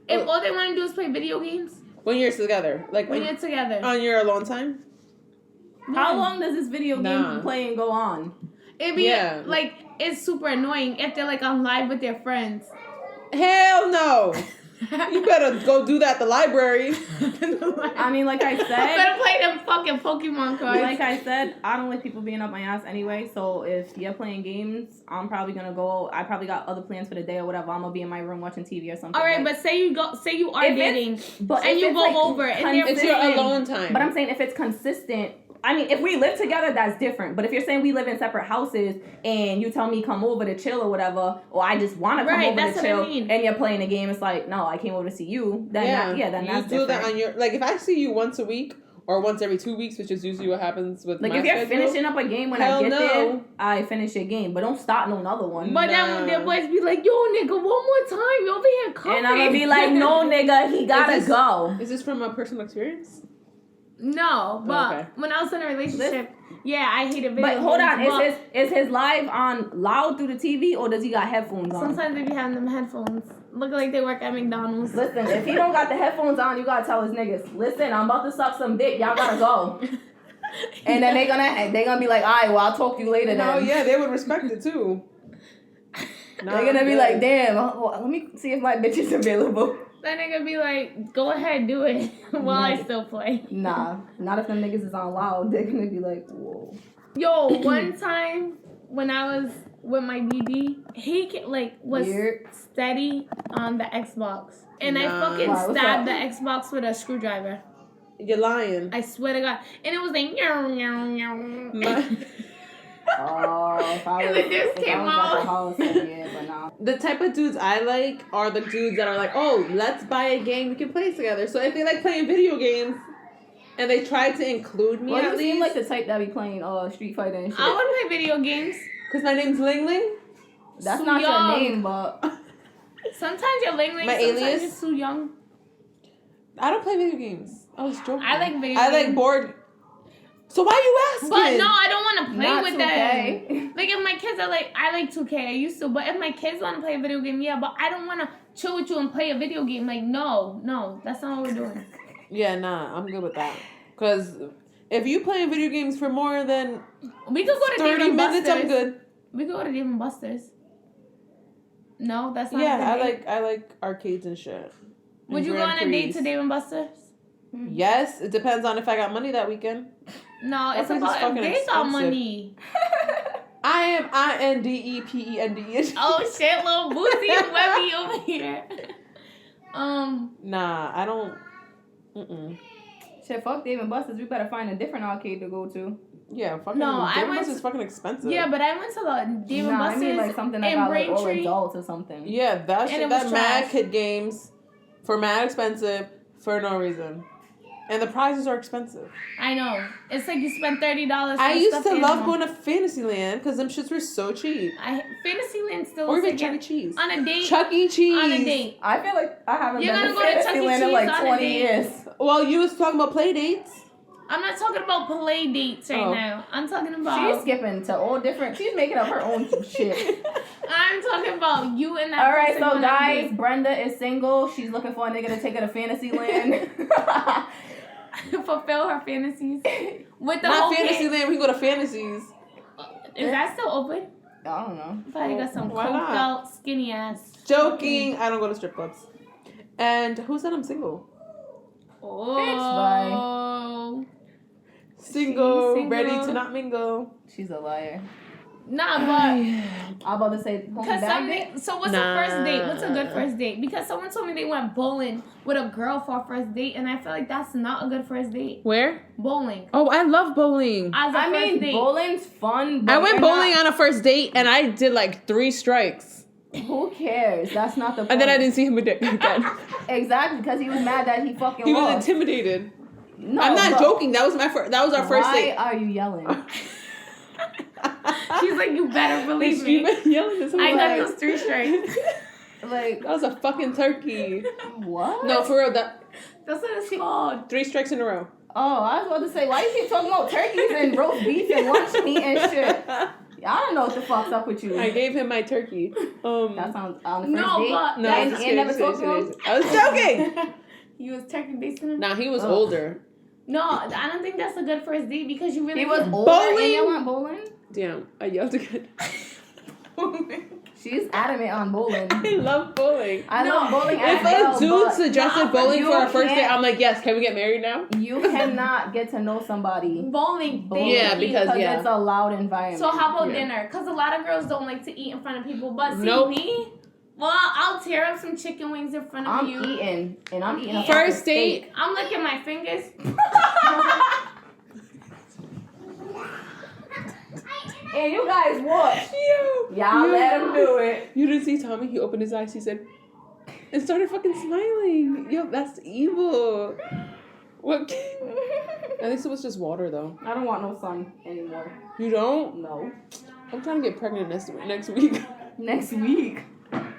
If all they want to do is play video games. When you're together. Like when you're together. On your alone time? How long does this video game playing go on? It'd be like, it's super annoying if they're like on live with their friends. Hell no. You better go do that at the library. I mean, like I said, I better play them fucking Pokemon cards. Like I said, I don't like people being up my ass anyway. So if you're playing games, I'm probably gonna go. I probably got other plans for the day or whatever. I'm gonna be in my room watching TV or something. All right, but say you are dating, and you go like over, and it's your alone time. But I'm saying if it's consistent. I mean, if we live together, that's different. But if you're saying we live in separate houses and you tell me come over to chill or whatever, or I just want to come over to chill, and you're playing a game, it's like, no, I came over to see you. Then then that's different. You do that on your, like, if I see you once a week or once every 2 weeks, which is usually what happens with like my if you're schedule, finishing up a game when I get there, I finish your game, but don't start no another one. But then when their boys be like, yo, nigga, one more time, you over here coming. And I'm gonna be like, no, nigga, he gotta go. Is this from a personal experience? No, but when I was in a relationship, I hated video But hold games, on, is his live on loud through the TV or does he got headphones on? Sometimes they be having them headphones. Look like they work at McDonald's. Listen, if he don't got the headphones on, you gotta tell his niggas, listen, I'm about to suck some dick, y'all gotta go. And then they gonna be like, all right, well, I'll talk to you later then. Oh yeah, they would respect it too. They're gonna be like, damn, let me see if my bitch is available. That nigga be like, go ahead, do it while I still play. Nah, not if them niggas is on loud. They're gonna be like, whoa. Yo, one time when I was with my BB, he was steady on the Xbox. And I fucking stabbed the Xbox with a screwdriver. You're lying. I swear to God. And it was like, if I And was, then this if came I was at out. the house, then yeah, but nah. The type of dudes I like are the dudes that are like, oh, let's buy a game we can play together. So if they like playing video games and they try to include me Well, at you seem least. like the type that be playing Street Fighter and shit. I want to play video games. Because my name's Ling Ling. That's Su not Young. your name, but Sometimes you're Ling Ling, My sometimes alias? you're Su Young. I don't play video games. I was joking. I like video I like games. board. So why you asking? But no, I don't want to play not with 2K. them. Like if my kids are like, I like 2K, I used to. But if my kids want to play a video game, yeah. But I don't want to chill with you and play a video game. Like no, that's not what we're doing. Yeah, nah, I'm good with that. Because if you playing video games for more than We could go to 30 Dave and minutes, Buster's. I'm good. We could go to Dave and Buster's. No, that's not. Yeah, a good date. I like arcades and shit. Would And you go Grand on a date Prix. to Dave and Buster's? Yes, it depends on if I got money that weekekend. No, it's That place is about if fucking they got expensive. money. I am INDEPEND. Oh shit, little Boosie and Webby over here. Nah, I don't. shit, fuck Dave and Buster's. We better find a different arcade to go to. Yeah, fucking. No, I Dave & went Buster's to- fucking expensive. Yeah, but I went to the Dave and Nah, I Buster's mean like something that in got like all Braintree. adults or something. Yeah, that And shit. it was That mad trash. kid games for mad expensive for no reason, and the prizes are expensive. I know. It's like you spend $30. I used to love going to Fantasyland because them shits were so cheap. Fantasyland still Or looks even like Chuck E. it. Cheese. On a date. Chuck E. Cheese. On a date. I feel like I haven't You're been to gonna go to Chuck E. Fantasyland in like Cheese on a 20 date. years. Well, you was talking about play dates. I'm not talking about play dates right Oh. now. I'm talking about. She's skipping to all different. She's making up her own shit. I'm talking about you and that. All right, person so on a guys, date. Brenda is single. She's looking for a nigga to take her to Fantasyland. Fulfill her fantasies with the Not whole kid. Fantasyland. We go to Fantasies. Is that still open? I don't know. Probably got some Why coked not? out skinny ass. Joking. I don't go to strip clubs. And who said I'm single? Oh. Single, Single. ready to not mingle. She's a liar. Nah, but I'm about to say, homie, because bag dick? so what's a first date? What's a good first date? Because someone told me they went bowling with a girl for a first date, and I feel like that's not a good first date. Where? Bowling. Oh, I love bowling. As a I first mean, date. bowling's fun. But I went you're bowling not- on a first date and I did like 3 strikes. Who cares? That's not the point. And then I didn't see him again. Exactly, because he was mad that he fucking He was lost. intimidated. No, I'm not but joking. That was my first. That was our first Why date. are you yelling? She's like, you better believe You've me. been yelling this whole I got time. those 3 strikes. Like, That was a fucking turkey. what? No, for real. That That's what it's called. 3 strikes in a row. Oh, I was about to say, why you keep talking about turkeys and roast beef and lunch meat and shit? I don't know what the fuck's up with you. I gave him my turkey. That sounds on the first No, date. but- No, and, I'm just and kidding, never just talked to kidding, him. I was joking. You was turkey basing him? Nah, he was Ugh. older. No, I don't think that's a good first date because you really He was can't- older and Bowling? you went bowling? Damn, I yelled again. She's adamant on bowling. I love bowling. I No, love bowling If as hell, a dude but suggested bowling you for our first date, can't- I'm like, yes, can we get married now? you cannot get to know somebody. Bowling. Bowling. They Yeah, eat. because- yeah. it's a loud environment. So how about Yeah. dinner? Because a lot of girls don't like to eat in front of people. But see Nope. me, well, I'll tear up some chicken wings in front of I'm you. eating, and I'm eating a First fucking First date. steak. I'm licking my fingers. And you guys watch. Yo, Y'all let him do it. You didn't see Tommy? He opened his eyes. He said, and started fucking smiling. Yo, that's evil. What? At least it was just water, though. I don't want no son anymore. You don't? No. I'm trying to get pregnant next week. Next week.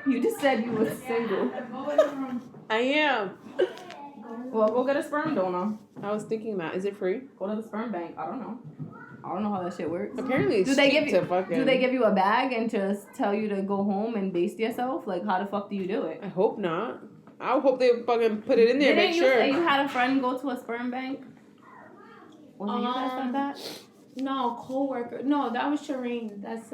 You just said you were single. I am. Well, go get a sperm donor. I was thinking that. Is it free? Go to the sperm bank. I don't know. I don't know how that shit works. Apparently, it's Do they cheap give you? to fucking. Do they give you a bag and just tell you to go home and baste yourself? Like, how the fuck do you do it? I hope not. I hope they fucking put it in there. Didn't Make you sure. say you had a friend go to a sperm bank? Was it you that said that? No, co-worker. No, that was Shireen that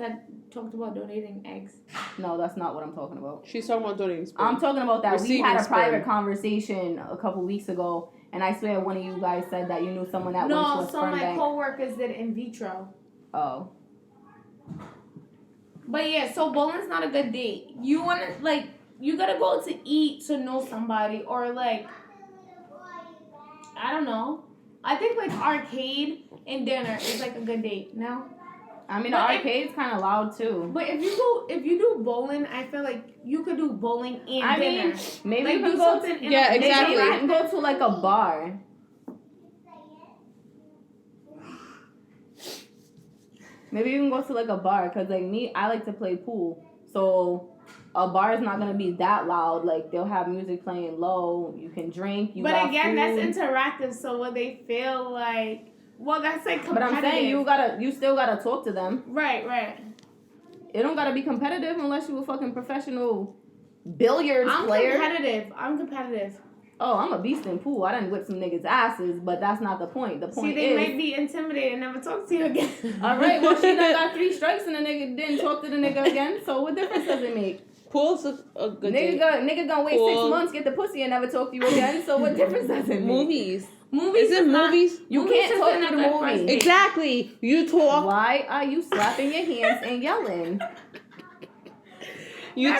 talked about donating eggs. No, that's not what I'm talking about. She's talking about donating sperm. I'm talking about that. We Receiving had a sperm. private conversation a couple weeks ago, and I swear one of you guys said that you knew someone that went to No, a so sperm my bank. co-workers did in vitro. Oh. But yeah, so bowling's not a good date. You wanna you gotta go to eat to know somebody, or like I don't know. I think like arcade and dinner is like a good date. No, I mean, the arcade's kind of loud too. But if you do bowling, I feel like you could do bowling and dinner. Mean, maybe like, you can do go something. Exactly. You can go to like a bar. Maybe you can go to like a bar, cause like me, I like to play pool, so a bar is not gonna be that loud. Like they'll have music playing low. You can drink. But again, food. that's interactive. So what they feel like. Well, that's like competitive. But I'm saying you still gotta talk to them. Right. It don't gotta be competitive unless you a fucking professional billiards player. I'm competitive. Oh, I'm a beast in pool. I done whip some niggas' asses, but that's not the point. The point they might be intimidated and never talk to you again. All right, well, she done got 3 strikes and the nigga didn't talk to the nigga again, so what difference does it make? Pool's a good nigga gonna wait 6 months, get the pussy, and never talk to you again, so what difference does it make? Movies. Is it movies? You can't talk to the movie. Exactly. You talk. Why are you slapping your hands and yelling? You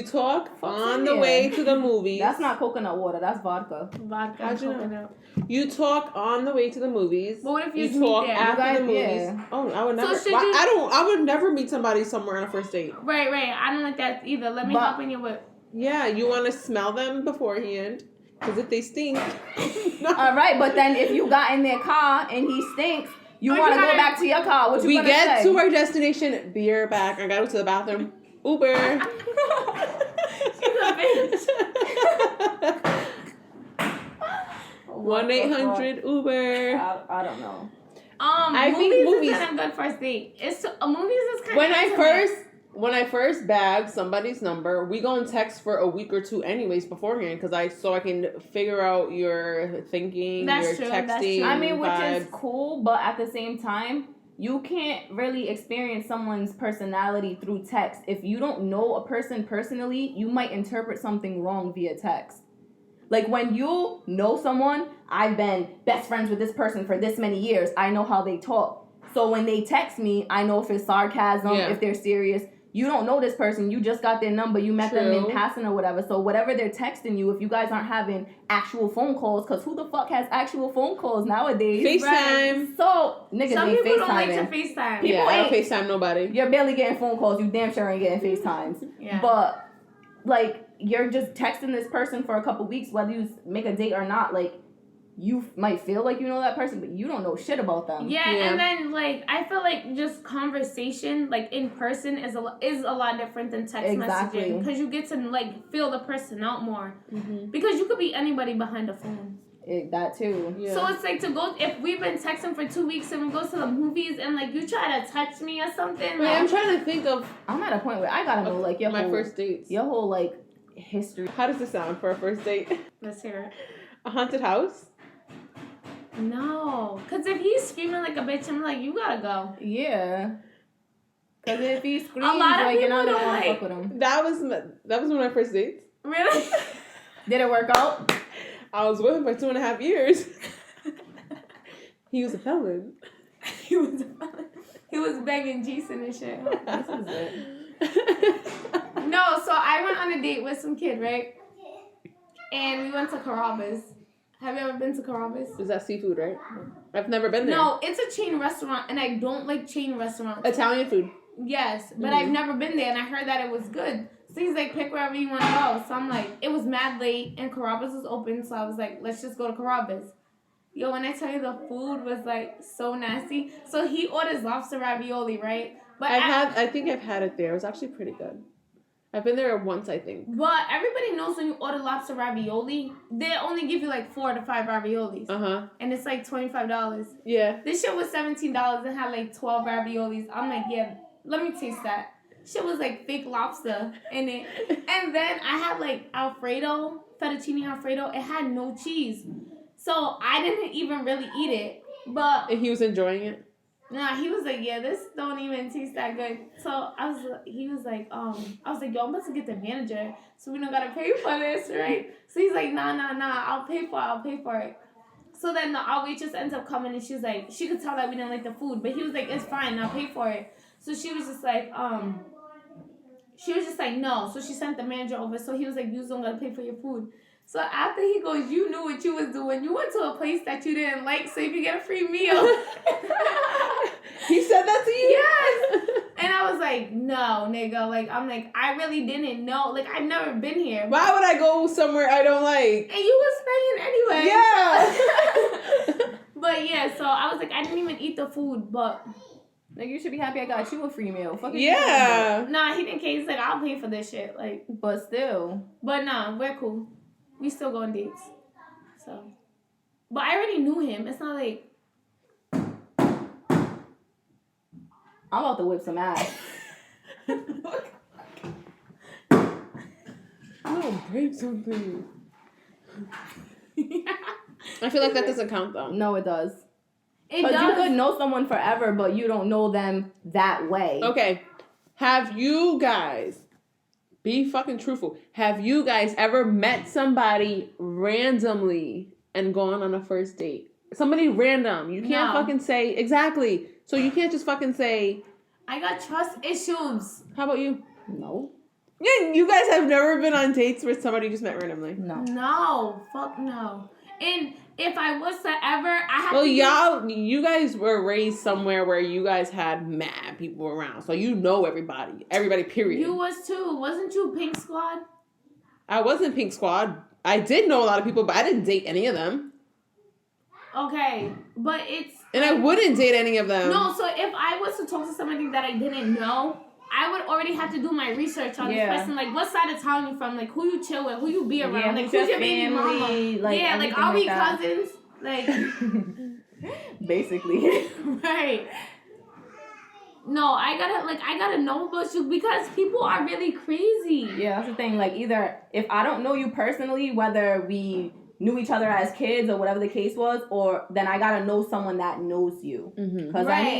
talk on the way to the movies. That's not coconut water. That's vodka. How'd you know? You talk on the way to the movies. But what if you talk there? after the movies? Yeah. Oh, I would never. I would never meet somebody somewhere on a first date. Right. I don't like that either. Let me hop in your whip. Yeah, you want to smell them beforehand. Because if they stink. All right, but then if you got in their car and he stinks, you want to go back to your car. What you gonna say? We get to our destination. Be right back. I gotta go to the bathroom. Uber. She's a bitch. 1-800 Uber. I don't know. I think movies is kind of good first date. Movies is kind of When I first bag somebody's number, we go and text for a week or two anyways beforehand because I can figure out your thinking, your texting. That's true. I mean, which is cool, but at the same time, you can't really experience someone's personality through text. If you don't know a person personally, you might interpret something wrong via text. Like when you know someone, I've been best friends with this person for this many years. I know how they talk. So when they text me, I know if it's sarcasm, if they're serious. You don't know this person. You just got their number. You met them in passing or whatever. So whatever they're texting you, if you guys aren't having actual phone calls, because who the fuck has actual phone calls nowadays? FaceTime. Right? So niggas Some ain't people don't like FaceTiming. to FaceTime. I don't FaceTime nobody. You're barely getting phone calls. You damn sure ain't getting FaceTimes. Yeah. But like you're just texting this person for a couple weeks, whether you make a date or not. Like you might feel like you know that person, but you don't know shit about them. Yeah. And then like I feel like just conversation like in person is a lot different than text messaging because you get to like feel the person out more because you could be anybody behind a phone. That too. Yeah. So it's like to go if we've been texting for 2 weeks and we go to the movies and like you try to touch me or something. Like, I'm trying to think of. I'm at a point where I gotta know like your whole first dates. Your whole like history. How does this sound for a first date? Let's hear it. A haunted house. No, because if he's screaming like a bitch, I'm like, you gotta go. Yeah. Because if he screams, a lot of like, you're not people gonna want to like, fuck with him. That was one of my first dates. Really? Did it work out? I was with him for 2.5 years. He was a felon. He was begging Jason and shit. This is it. No, so I went on a date with some kid, right? And we went to Carrabba's. Have you ever been to Carrabba's? Is that seafood, right? I've never been there. No, it's a chain restaurant, and I don't like chain restaurants. Italian food. Yes, but I've never been there, and I heard that it was good. So he's like, pick wherever you want to go. So I'm like, it was mad late, and Carrabba's was open, so I was like, let's just go to Carrabba's. Yo, when I tell you the food was like so nasty. So he orders lobster ravioli, right? But I think I've had it there. It was actually pretty good. I've been there once, I think. But everybody knows when you order lobster ravioli, they only give you like 4 to 5 raviolis. And it's like $25. Yeah. This shit was $17 and had like 12 raviolis. I'm like, yeah, let me taste that. Shit was like fake lobster in it. And then I had like Alfredo, fettuccine Alfredo. It had no cheese. So I didn't even really eat it. But and he was enjoying it? Nah, he was like, yeah, this don't even taste that good. So he was like, I was like, yo, I'm about to get the manager, so we don't gotta pay for this, right? So he's like, nah, I'll pay for it. So then our waitress ends up coming and she was like, she could tell that we didn't like the food, but he was like, it's fine, I'll pay for it. So she was just like, no. So she sent the manager over. So he was like, you don't gotta pay for your food. So after he goes, you knew what you was doing. You went to a place that you didn't like, so you could get a free meal. He said that to you? Yes. And I was like, no, nigga. Like, I'm like, I really didn't know. Like, I've never been here. Why would I go somewhere I don't like? And you was paying anyway. Yeah. But yeah, so I was like, I didn't even eat the food, but... Like, you should be happy I got you a free meal. Fuck Yeah. Nah, he didn't care. He's like, I'll pay for this shit. Like, but still. But nah, we're cool. We still go on dates. So. But I already knew him. It's not like... I'm about to whip some ass. I'm gonna break something. I feel like that doesn't count though. No, it does. It Because does. you could know someone forever, but you don't know them that way. Okay. Have you guys, be fucking truthful, have you guys ever met somebody randomly and gone on a first date? Somebody random. You can't fucking say, exactly. So you can't just fucking say. I got trust issues. How about you? No. Yeah, you guys have never been on dates with somebody you just met randomly? No. No. Fuck no. And if I was to ever, I have to... you guys were raised somewhere where you guys had mad people around. So you know everybody. Everybody, period. You was too. Wasn't you Pink Squad? I wasn't Pink Squad. I did know a lot of people, but I didn't date any of them. Okay. But it's... And I wouldn't date any of them. No, so if I was to talk to somebody that I didn't know, I would already have to do my research on this person. Like, what side of town you from? Like, who you chill with? Who you be around? Yeah, like, who's your baby mama? Like, yeah, like, are we that. cousins? Like... Basically. Right. No, I gotta know about you because people are really crazy. Yeah, that's the thing. Like, either if I don't know you personally, whether we knew each other as kids or whatever the case was, or then I gotta know someone that knows you. Because I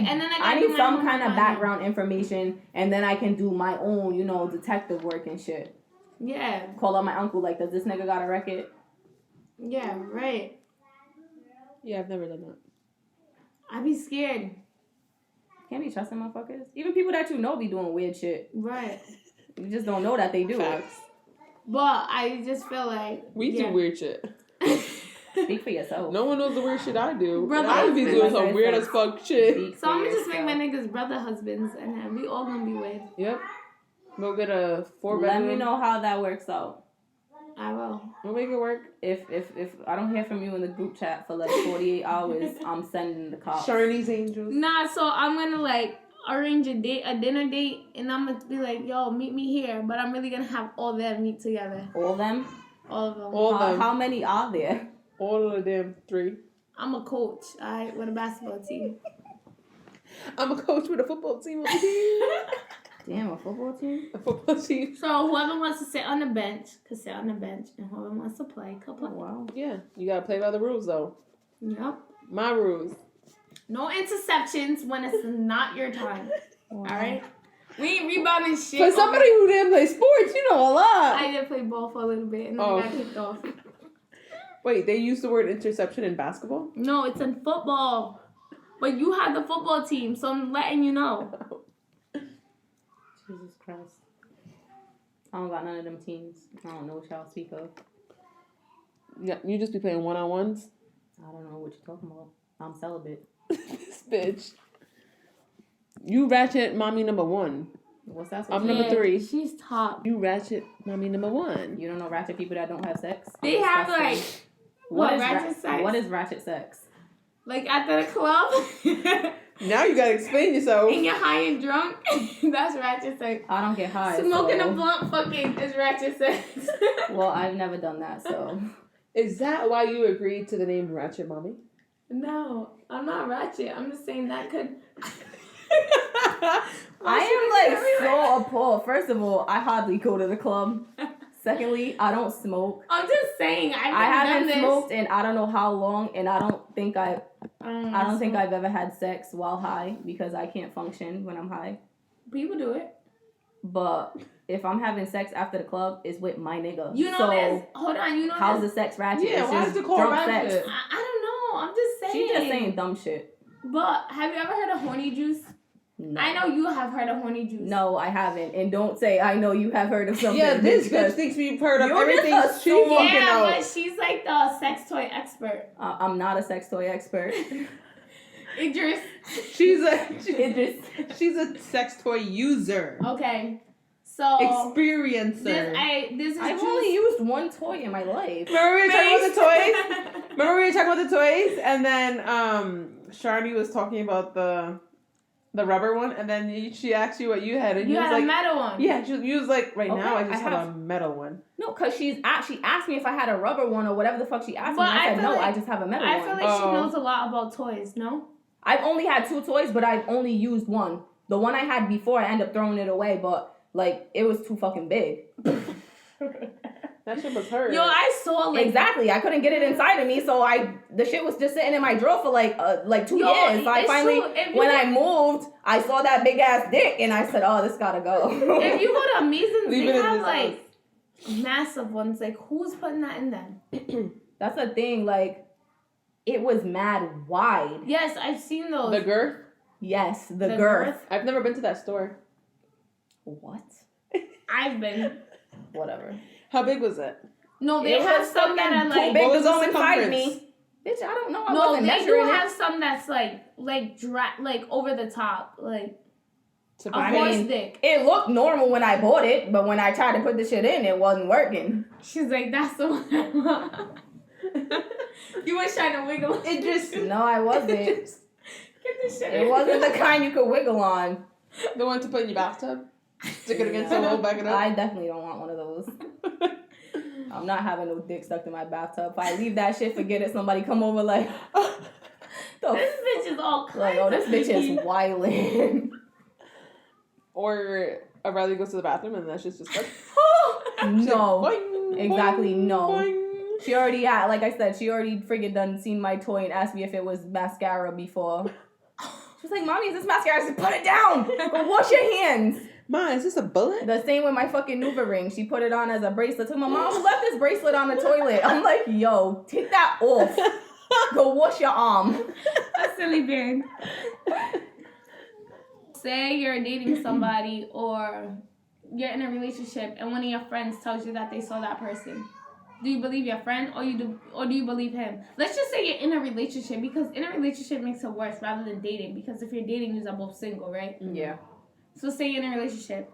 need some kind of background information, and then I can do my own, detective work and shit. Yeah. Call up my uncle, like, does this nigga got a record? Yeah, right. Yeah, I've never done that. I be scared. Can't be trusting motherfuckers. Even people that you know be doing weird shit. Right. You just don't know that they do. Facts. But I just feel like We do weird shit. Speak for yourself. No one knows the weird shit I do. Brother, I be doing some weird as fuck shit. So I'm gonna just make my niggas brother husbands, and then we all gonna be weird. Yep. We'll get a 4-bedroom. Let me know how that works out. I will. We'll make it work. If I don't hear from you in the group chat for like 48 hours, I'm sending the cops. Shirley's Angels. Nah, so I'm gonna like arrange a dinner date, and I'm gonna be like, yo, meet me here. But I'm really gonna have all them meet together. All of them? All of them. All of them. How many are there? All of them 3. I'm a coach, alright, with a basketball team. I'm a coach with a football team over here. Damn, a football team? A football team. So whoever wants to sit on the bench could sit on the bench, and whoever wants to play could play. Wow. Yeah, you gotta play by the rules though. Yep. My rules. No interceptions when it's not your time. Wow. Alright? We ain't rebounding shit. For somebody who didn't play sports, you know a lot. I did play ball for a little bit, and then I got kicked off. Wait, they use the word interception in basketball? No, it's in football. But you have the football team, so I'm letting you know. Jesus Christ. I don't got none of them teams. I don't know what y'all speak of. Yeah, you just be playing one-on-ones? I don't know what you're talking about. I'm celibate. This bitch. You Ratchet mommy number 1. What's that? I'm number 3. She's top. You Ratchet mommy number 1. You don't know ratchet people that don't have sex? They have like What ratchet sex? What is ratchet sex? Like at the club. Now you gotta explain yourself. And you're high and drunk. That's ratchet sex. I don't get high. Smoking so. a blunt fucking is ratchet sex. Well, I've never done that, so. Is that why you agreed to the name Ratchet Mommy? No, I'm not ratchet. I'm just saying that could. I am like so appalled. First of all, I hardly go to the club. Secondly, I don't smoke. I'm just saying I haven't smoked in I don't know how long, and I don't think I've ever had sex while high because I can't function when I'm high. People do it. But if I'm having sex after the club, it's with my nigga. You know so this. Hold on, you know how's this. the sex ratchet? Yeah, it's why just is it called drunk ratchet? sex. I don't know. I'm just saying. She just saying dumb shit. But have you ever heard of horny juice? No. I know you have heard of horny juice. No, I haven't. And don't say I know you have heard of something. Yeah, this bitch thinks we've heard of You're everything. just She's fucking Yeah, out. but she's like the sex toy expert. I'm not a sex toy expert. Idris. She's a sex toy user. Okay. So Experiencer. I've only used one toy in my life. Remember we were talking about the toys? Remember we were talking about the toys? And then Sharni was talking about the rubber one, and then she asked you what you had, and you was had like, a metal one. Yeah, you was like, right Okay, now I just I have a metal one. No, because she asked me if I had a rubber one or whatever the fuck she asked But me. I said, feel no, like- I just have a metal I one. feel like she knows a lot about toys, no? I've only had 2 toys, but I've only used one. The one I had before, I ended up throwing it away, but, like, it was too fucking big. That shit was hers. Yo, I saw like Exactly. I couldn't get it inside of me, so the shit was just sitting in my drawer for like 2 years. So I finally, when I moved, I saw that big ass dick, and I said, "Oh, this gotta go." If you go to Amazing, Leave they it in have this like massive ones. Like, who's putting that in them? That's the thing. Like, it was mad wide. Yes, I've seen those. The girth? Yes, the girth. I've never been to that store. What? I've been. Whatever. How big was it? No, they It have was some that are fucking too like. big What to was the go inside circumference? me. Bitch, I don't know. I No, wasn't they do measuring have it. some that's like over the top, like a I horse mean, dick. It looked normal when I bought it, but when I tried to put the shit in, it wasn't working. She's like, that's the one I want. You was trying to wiggle. It just... No, I wasn't. Get this shit. It wasn't the kind you could wiggle on. The one to put in your bathtub? Stick it against the wall, back it up? I definitely don't want one of those. I'm not having no dick stuck in my bathtub. If I leave that shit, forget it. Somebody come over like, This bitch is all like, oh, this bitch is wildin'. Or I'd rather go to the bathroom and that's just like... No, Boing, exactly, boing, no. boing. She already had, like I said, she already friggin' done seen my toy and asked me if it was mascara before. She was like, "Mommy, is this mascara?" I said, "Put it down. Go wash your hands." Ma, is this a bullet? The same with my fucking Nuva ring. She put it on as a bracelet. Told my mom, who left this bracelet on the toilet? I'm like, yo, take that off. Go wash your arm. a silly beard. Say you're dating somebody or you're in a relationship and one of your friends tells you that they saw that person. Do you believe your friend or do you believe him? Let's just say you're in a relationship, because in a relationship makes it worse rather than dating, because if you're dating, you're both single, right? Yeah. So say you're in a relationship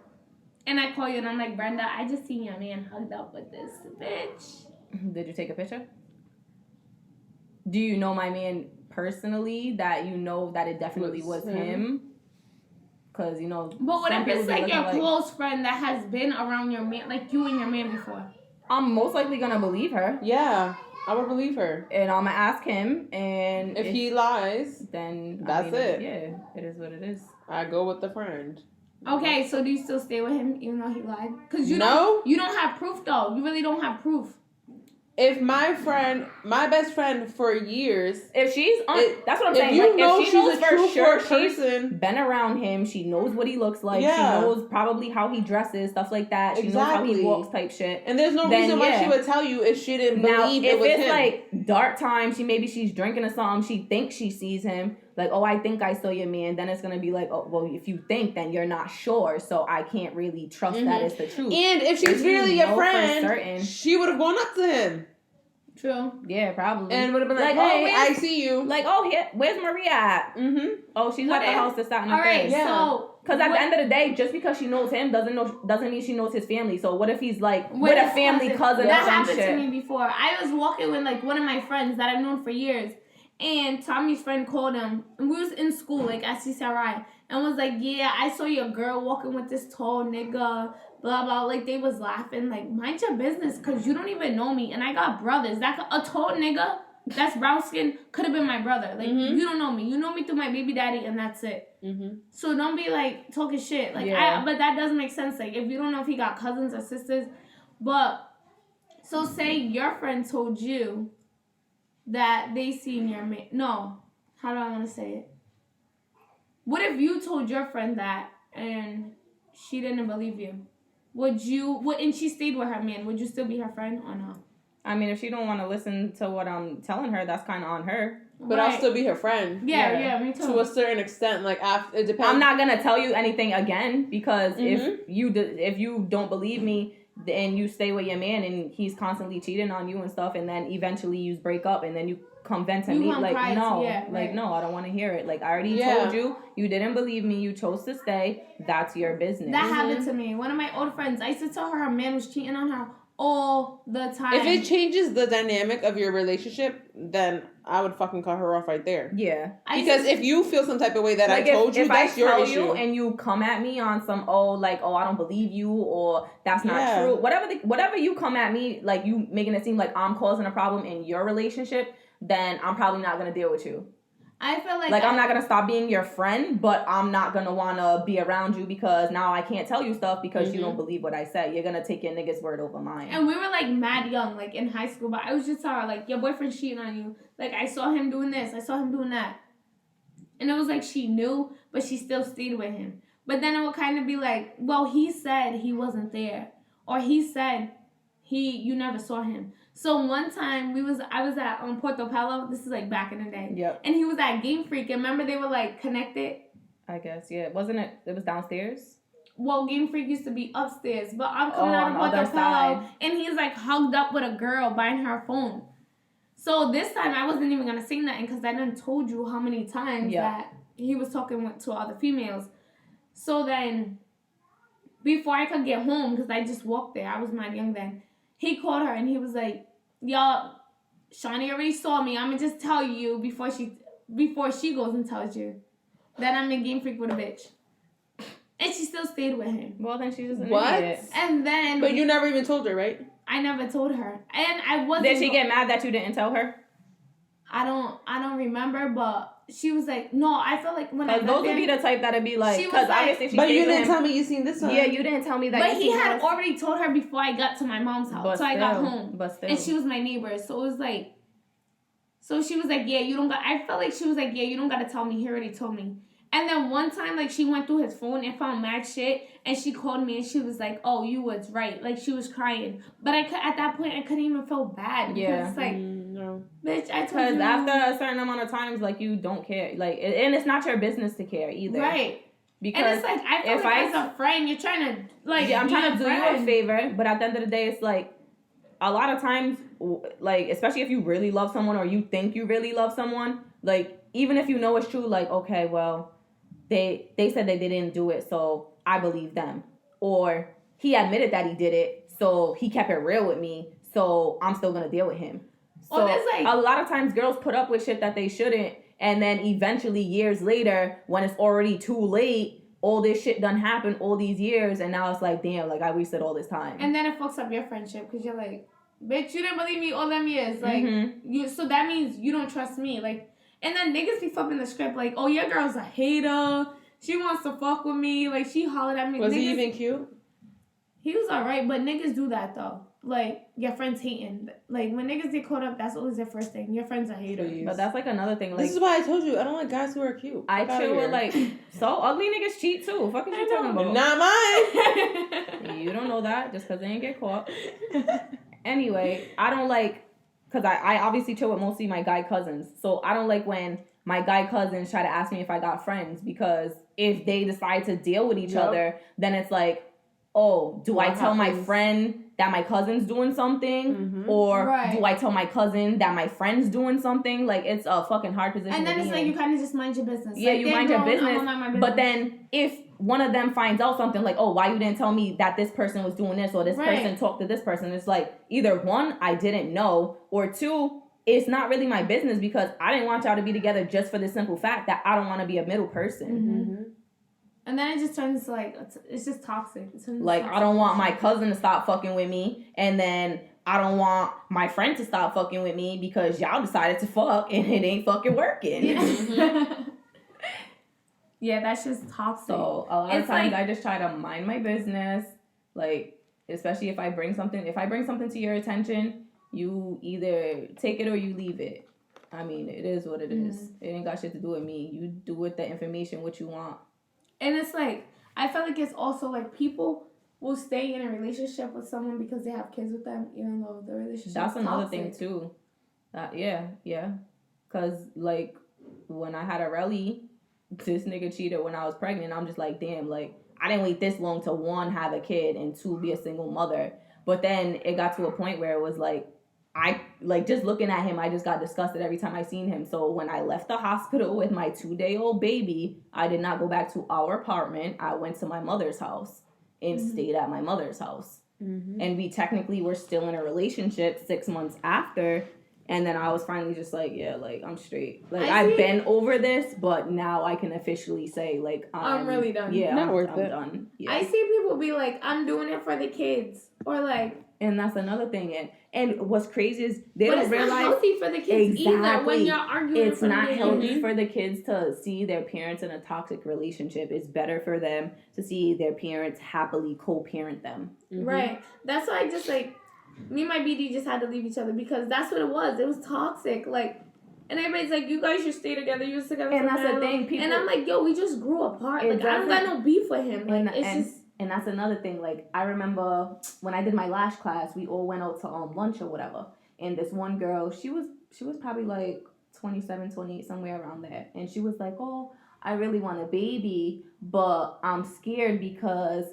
and I call you and I'm like, Brenda, I just seen your man hugged up with this bitch. Did you take a picture? Do you know my man personally, that you know that it definitely was him? Because, you know, But what some if people it's be like looking your close friend that has been around your man, like you and your man before? I'm most likely gonna believe her, Yeah, I would believe her. and I'm gonna ask him, and If he lies, then that's it. Yeah, it is what it is. I go with the friend. Okay, so do you still stay with him even though he lied? Because you No. don't have proof though. You really don't have proof. If my best friend for years, If she's on, that's what I'm if saying. you Like, know if she she's knows a for true sure person, been around him, she knows what he looks like. Yeah. She knows probably how he dresses, stuff like that. She knows how he Exactly. walks, type shit. and there's no Then, reason why yeah. she would tell you if she didn't Now, believe if it was it's him. like dark time, she's drinking or something, she thinks she sees him. Like, oh, I think I saw your man. Then it's gonna be like, oh, well, if you think, then you're not sure, so I can't really trust that it's the truth. And if she's If you really know a for friend, certain- she would have gone up to him True. Yeah, probably. and would have been like, Like, oh, "Hey, where's- I see you." Like, oh, here, where's Maria at? Mm-hmm. Oh, she's What at the if- house that's out in the All right, thing. Yeah. so Because at what- the end of the day, just because she knows him doesn't mean she knows his family. So what if he's like With with a his family cousin or that some happened shit? to me before. I was walking with like one of my friends that I've known for years, and Tommy's friend called him, and we was in school like at CCRI, and was like, "Yeah, I saw your girl walking with this tall nigga." Blah blah. Like they was laughing. Like, mind your business, cause you don't even know me, and I got brothers. A tall nigga that's brown skin could have been my brother. Like you don't know me. You know me through my baby daddy, and that's it. Mm-hmm. So don't be like talking shit. Like Yeah. but that doesn't make sense. Like if you don't know if he got cousins or sisters, but so say your friend told you that they seen your man. No, how do I want to say it? What if you told your friend that and she didn't believe you? And she stayed with her man, would you still be her friend or no? I mean, if she don't want to listen to what I'm telling her, that's kind of on her. But I'll still be her friend. Yeah, me too. To a certain extent, like after it depends. I'm not gonna tell you anything again because if you don't believe me, then you stay with your man and he's constantly cheating on you and stuff, and then eventually you break up and then you come vent to me like no, no, I don't want to hear it. Like I already told you, you didn't believe me, you chose to stay. That's your business. That happened to me. One of my old friends, I used to tell her man was cheating on her all the time. If it changes the dynamic of your relationship, then I would fucking cut her off right there. Yeah. Because if you feel some type of way that like I told you, that's your issue. You and you come at me on some I don't believe you or that's not true. Whatever you come at me like you making it seem like I'm causing a problem in your relationship, then I'm probably not gonna deal with you. I feel like I'm not gonna stop being your friend, but I'm not gonna wanna be around you because now I can't tell you stuff because you don't believe what I said. You're gonna take your nigga's word over mine. And we were like mad young, like in high school, but I was just telling her like your boyfriend's cheating on you. Like I saw him doing this, I saw him doing that, and it was like she knew, but she still stayed with him. But then it would kind of be like, well, he said he wasn't there, or he said you never saw him. So one time I was at Puerto Palo. This is like back in the day. Yep. And he was at Game Freak. And remember they were like connected. I guess wasn't it? It was downstairs. Well, Game Freak used to be upstairs, but I'm coming out of Puerto Palo, and he's like hugged up with a girl buying her a phone. So this time I wasn't even gonna say nothing because I done told you how many times that he was talking to other females. So then, before I could get home, because I just walked there, I was mad young then. He called her and he was like, "Y'all, Shawnee already saw me. I'ma just tell you before she goes and tells you that I'm in Game Freak with a bitch." And she still stayed with him. Well, then she's just an idiot. And then, but you never even told her, right? I never told her, and I wasn't. Did she get mad that you didn't tell her? I don't remember, but she was like, "No, I feel like when I those would be the type that'd be like, because obviously she. But you didn't tell me you seen this one. Yeah, you didn't tell me that. But he had already told her before I got to my mom's house, so I got home. But still, and she was my neighbor, so it was like, so she was like, "Yeah, you don't got." I felt like she was like, "Yeah, you don't got to tell me. He already told me." And then one time, like, she went through his phone and found mad shit, and she called me and she was like, "Oh, you was right." Like, she was crying, but at that point I couldn't even feel bad because it's like, no, bitch, I told you. Because after a certain amount of times, like, you don't care, like, and it's not your business to care either, right? Because and it's like I feel like as a friend, you're trying to like, I'm trying to do you a favor, but at the end of the day, it's like a lot of times, like, especially if you really love someone or you think you really love someone, like, even if you know it's true, like, okay, well, they said that they didn't do it, so I believe them. Or he admitted that he did it, so he kept it real with me, so I'm still gonna deal with him. So a lot of times girls put up with shit that they shouldn't, and then eventually years later, when it's already too late, all this shit done happened all these years, and now it's like, damn, like I wasted all this time. And then it fucks up your friendship because you're like, bitch, you didn't believe me all them years, like you. So that means you don't trust me, like. And then niggas be flipping the script like, "Oh, your girl's a hater. She wants to fuck with me. Like, she hollered at me." Was he even cute? He was alright, but niggas do that though. Like, your friends hating. Like, when niggas get caught up, that's always their first thing. Your friend's a hater. Please. But that's like another thing. Like, this is why I told you I don't like guys who are cute. I chill with like so ugly niggas cheat too. Fuck is you talking about? Not mine. You don't know that just because they ain't get caught. Anyway, I don't like. Because I obviously chill with mostly my guy cousins. So I don't like when my guy cousins try to ask me if I got friends. Because if they decide to deal with each other, then it's like, oh, do I tell my friend that my cousin's doing something? Or do I tell my cousin that my friend's doing something? Like, it's a fucking hard position and then to it's be like in. you kind of just mind your business. Yeah, like, you mind your business. But business. then if one of them finds out something like, oh, why you didn't tell me that this person was doing this or this person talked to this person? It's like, either one, I didn't know, or two, it's not really my business because I didn't want y'all to be together just for the simple fact that I don't want to be a middle person. And then it just turns to like, it's just toxic. Like, I don't want my cousin to stop fucking with me, and then I don't want my friend to stop fucking with me because y'all decided to fuck and it ain't fucking working. Yeah, that's just toxic. So a lot of times I just try to mind my business. Like, especially if I bring something to your attention, you either take it or you leave it. I mean, it is what it is. It ain't got shit to do with me. You do with the information what you want. And it's like, I feel like it's also like people will stay in a relationship with someone because they have kids with them, even though the relationship That's is another toxic. thing too. Yeah. Cause like when I had Aurelie, this nigga cheated when I was pregnant. I'm just like, damn, like I didn't wait this long to one, have a kid, and two, be a single mother. But then it got to a point where it was like, I like just looking at him, I just got disgusted every time I seen him. So when I left the hospital with my 2-day-old baby, I did not go back to our apartment. I went to my mother's house and stayed at my mother's house. And we technically were still in a relationship 6 months after. And then I was finally just like, yeah, like I'm straight. Like I've been over this, but now I can officially say like I'm really done. Yeah, I'm done. Yeah. I see people be like, I'm doing it for the kids, or like. And that's another thing. And what's crazy is they don't realize it's not healthy for the kids either when you're arguing. It's not healthy for the kids to see their parents in a toxic relationship. It's better for them to see their parents happily co-parent them. Right. That's why I just like. Me and my BD just had to leave each other because that's what it was. It was toxic. Like, and everybody's like, you guys should stay together. You should stay together. And that's the thing. People, and I'm like, yo, we just grew apart. Like, I don't got no beef with him. Like, and that's another thing. Like, I remember when I did my lash class, we all went out to lunch or whatever. And this one girl, she was probably like 27, 28, somewhere around there. And she was like, oh, I really want a baby, but I'm scared because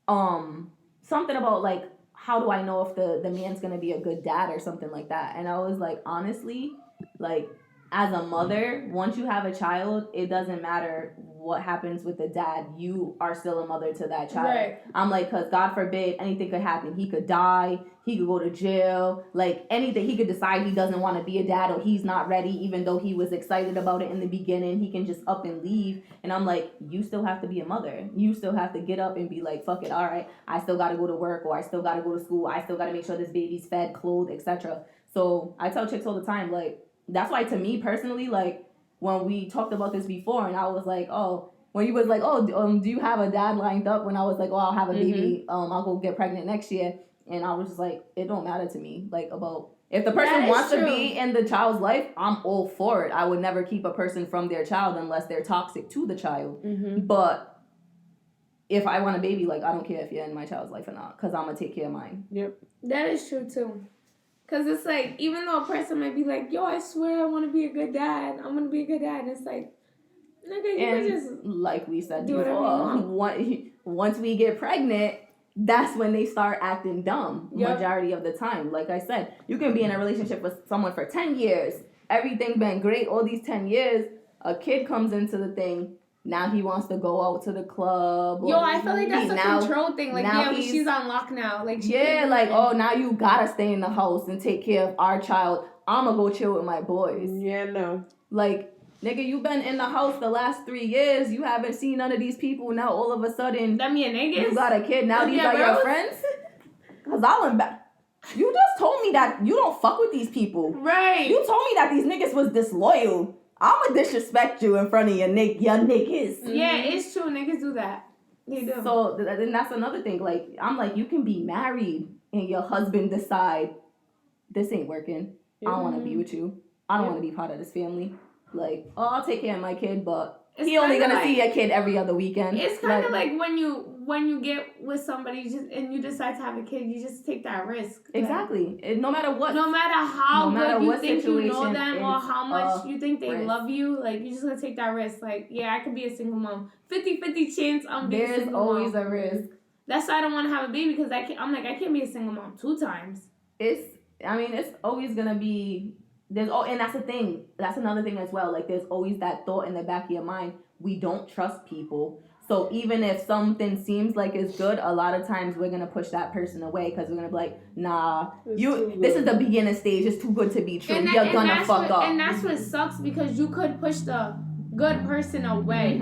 something about like, how do I know if the man's gonna be a good dad or something like that? And I was like, honestly, like as a mother, once you have a child, it doesn't matter what happens with the dad. You are still a mother to that child. Right. I'm like, because God forbid anything could happen. He could die. He could go to jail. Like anything. He could decide he doesn't want to be a dad or he's not ready, even though he was excited about it in the beginning. He can just up and leave. And I'm like, you still have to be a mother. You still have to get up and be like, fuck it. All right. I still got to go to work, or I still got to go to school. I still got to make sure this baby's fed, clothed, etc. So I tell chicks all the time, like, that's why to me personally, like when we talked about this before and I was like, oh, when you was like, oh, do you have a dad lined up? When I was like, oh, I'll have a baby, I'll go get pregnant next year. And I was just like, it don't matter to me. Like about if the person wants to be in the child's life, I'm all for it. I would never keep a person from their child unless they're toxic to the child. But if I want a baby, like I don't care if you're in my child's life or not, because I'm gonna take care of mine. Yep. That is true too. Because it's like, even though a person might be like, yo, I swear I want to be a good dad. I'm going to be a good dad. And it's like, nigga, you can just like we said before, once we get pregnant, that's when they start acting dumb. Majority of the time. Like I said, you can be in a relationship with someone for 10 years. Everything been great all these 10 years. A kid comes into the thing. Now he wants to go out to the club. Yo, I feel like that's a control thing. Like, yeah, she's on lock now. Like, like, oh, now you gotta stay in the house and take care of our child. I'ma go chill with my boys. Yeah, no. Like, nigga, you been in the house the last 3 years. You haven't seen none of these people. Now all of a sudden, that mean niggas? You got a kid. Now these are your friends? Cause I'll you just told me that you don't fuck with these people. Right. You told me that these niggas was disloyal. I'ma disrespect you in front of your niggas. Yeah, it's true. Niggas do that. They do. So, and that's another thing. Like, I'm like, you can be married and your husband decide, this ain't working. I don't want to be with you. I don't want to be part of this family. Like, oh, I'll take care of my kid, but he only gonna see your kid every other weekend. It's kind of like when you get with somebody and you decide to have a kid, you just take that risk. Exactly. No matter what. No matter how good you think you know them or how much you think they love you, like, you're just gonna take that risk. Like, yeah, I could be a single mom. 50-50 chance I'm being a single mom. There's always a risk. That's why I don't want to have a baby, because I can't be a single mom 2 times. It's always gonna be. And that's the thing. That's another thing as well. Like, there's always that thought in the back of your mind. We don't trust people. So even if something seems like it's good, a lot of times we're going to push that person away because we're going to be like, nah, this is the beginning stage. It's too good to be true. You're going to fuck up. And that's what sucks, because you could push the good person away.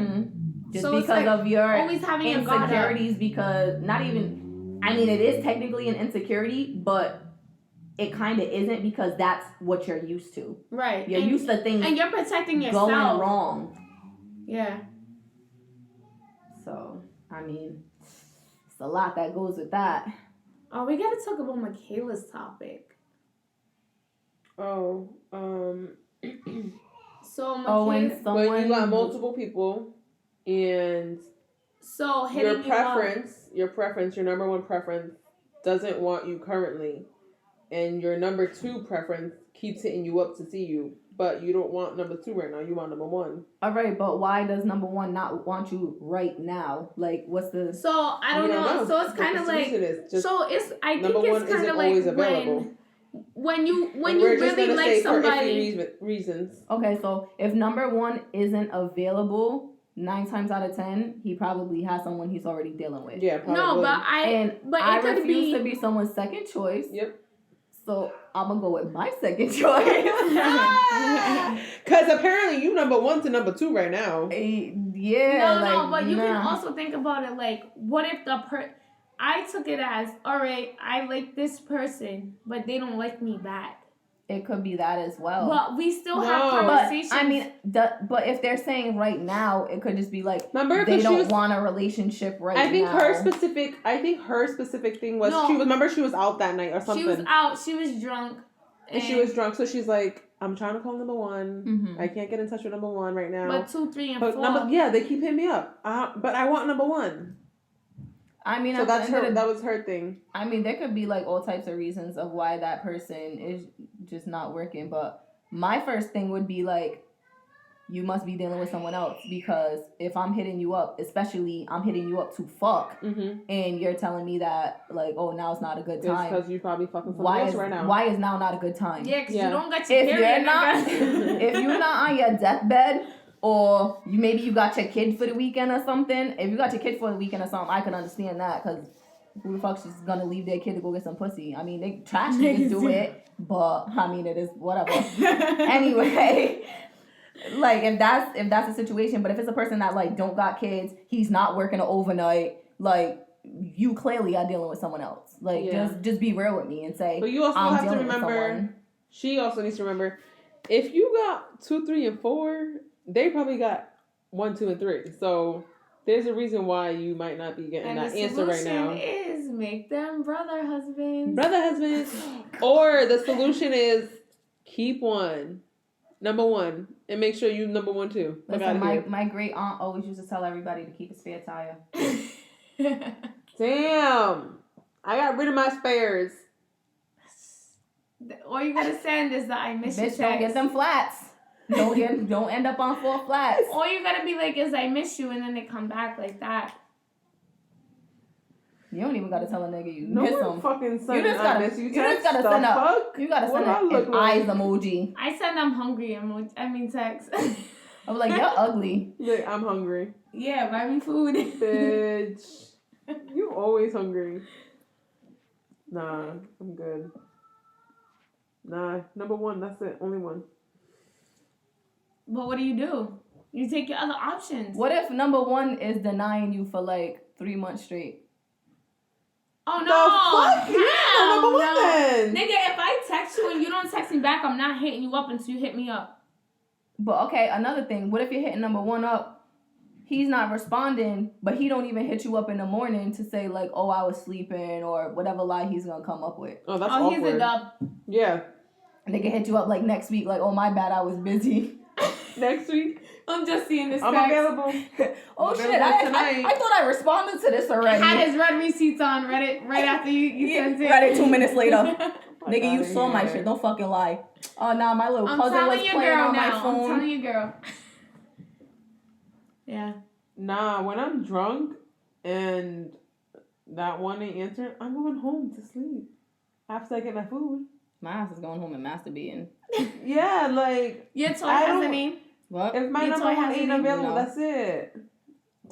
Just so because like of your always having insecurities, because it is technically an insecurity, but it kind of isn't, because that's what you're used to. Right. You're used to things and you're protecting yourself. Going wrong. Yeah. So, it's a lot that goes with that. Oh, we got to talk about Michaela's topic. Oh, so, when you got multiple people and so your number one preference doesn't want you currently, and your number 2 preference keeps hitting you up to see you, but you don't want number 2 right now. You want number 1. All right, but why does number 1 not want you right now? Like, what's the? So I don't know. So it's kind of like. So it's. I think it's kind of like when you really like somebody. For reasons. Okay, so if number 1 isn't available, 9 times out of 10, he probably has someone he's already dealing with. Yeah, probably. No, but I refuse to be someone's second choice. Yep. So I'm gonna go with my second choice. Because apparently you number 1 to number 2 right now. Yeah. No, but you can also think about it like, what if I took it as, all right, I like this person, but they don't like me back. It could be that as well. But we still have conversations. But, I mean, but if they're saying right now, it could just be like, remember, they don't want a relationship right now. I think her specific thing was, she was out that night or something. She was out. She was drunk. And she was drunk, so she's like, I'm trying to call number 1. Mm-hmm. I can't get in touch with number 1 right now. But 2, 3, and 4. They keep hitting me up. But I want number 1. I mean, so that was her thing. I mean, there could be like all types of reasons of why that person is just not working. But my first thing would be like, you must be dealing with someone else, because if I'm hitting you up, especially I'm hitting you up to fuck, and you're telling me that like, oh, now's not a good time. Because you probably fucking somebody else right now. Why is now not a good time? Yeah, because you don't get your period. If you're not on your deathbed, or maybe you got your kid for the weekend or something. If you got your kid for the weekend or something, I can understand that, because who the fuck's just gonna leave their kid to go get some pussy? I mean, they trash niggas do it, but I mean, it is whatever. Anyway, like if that's the situation, but if it's a person that like don't got kids, he's not working overnight, like you clearly are dealing with someone else. Like just be real with me and say. But you also have to remember. She also needs to remember, if you got 2, 3, and 4. They probably got 1, 2, and 3. So there's a reason why you might not be getting that answer right now. The solution is make them brother husbands. Or the solution is keep number 1, and make sure you number 1 too. Listen, my great aunt always used to tell everybody to keep a spare tire. Damn, I got rid of my spares. All you gotta send is the I miss you text. Don't get them flats. Don't end up on 4 flats. All you gotta be like is I miss you, and then they come back like that. You don't even gotta tell a nigga you miss them. Fucking you just gotta send an eyes emoji. I send them hungry emoji. I mean text. I'm like, you're ugly. Yeah, I'm hungry. Yeah, buy me food. Bitch. You always hungry. Nah, I'm good. Nah, number 1, that's it. Only 1. But what do? You take your other options. What if number 1 is denying you for like 3 months straight? Oh no! The fuck? Hell number 1 then. Nigga, if I text you and you don't text me back, I'm not hitting you up until you hit me up. But okay, another thing. What if you're hitting number 1 up? He's not responding, but he don't even hit you up in the morning to say like, oh, I was sleeping, or whatever lie he's gonna come up with. Oh, that's awkward. He's a dub. Yeah. Nigga hit you up like next week, like, oh, my bad, I was busy. Next week? I'm just seeing this I'm text. available. Oh, shit, I thought I responded to this already. I had his red receipts on, read it right after you sent it. Read it 2 minutes later. Nigga, you saw my shit, don't fucking lie. Oh, nah, my little cousin was playing on my phone. I'm telling you, girl. Yeah. Nah, when I'm drunk and that one ain't answering, I'm going home to sleep after I get my food. My ass is going home and masturbating. Yeah, like... Your toy has a name? What? If my number 1 ain't available, that's it.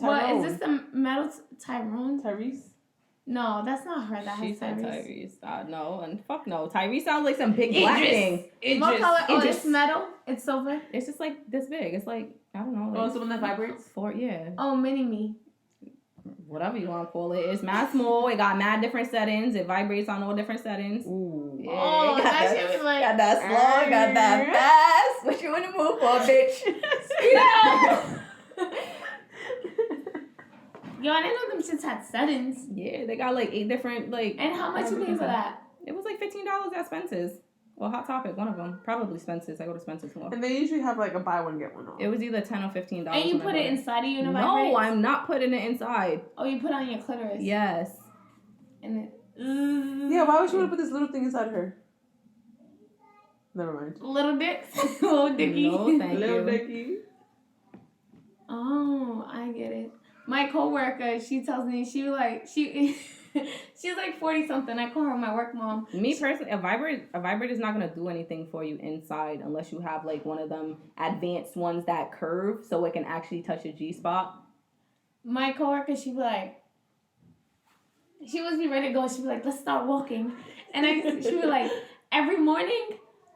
Tyrone. What, is this the metal Tyrone? Tyrese? No, that's not her. That she has said Tyrese. No, and fuck no. Tyrese sounds like some big black thing. What color? Oh, it's metal? It's silver? It's just like this big. It's like, I don't know. Like, oh, someone that vibrates? Yeah. Oh, mini-me. Whatever you want to call it. It's mad small. It got mad different settings. It vibrates on all different settings. Ooh. Yeah, oh, that shit was like... Got that slow, got that fast. What you in the mood for, bitch? Yo, I didn't know them shits had settings. Yeah, they got like 8 different, like... And how much you pay for that? It was like $15 at Spencer's. Well, Hot Topic, one of them. Probably Spencer's. I go to Spencer's more. And they usually have like a buy one, get one off. It was either $10 or $15. And you put it inside of you in a No, I'm not putting it inside. Oh, you put it on your clitoris? Yes. And it... Yeah, why would she want to put this little thing inside her? Never mind. Little dicks? Little dicky? No, thank Little you. dicky. Oh, I get it. My coworker, she tells me she's like 40 something. I call her my work mom. Me personally, a vibrator is not gonna do anything for you inside unless you have like one of them advanced ones that curve so it can actually touch a G spot. My coworker, she was be ready to go. She'd be like, let's start walking. And she was like, every morning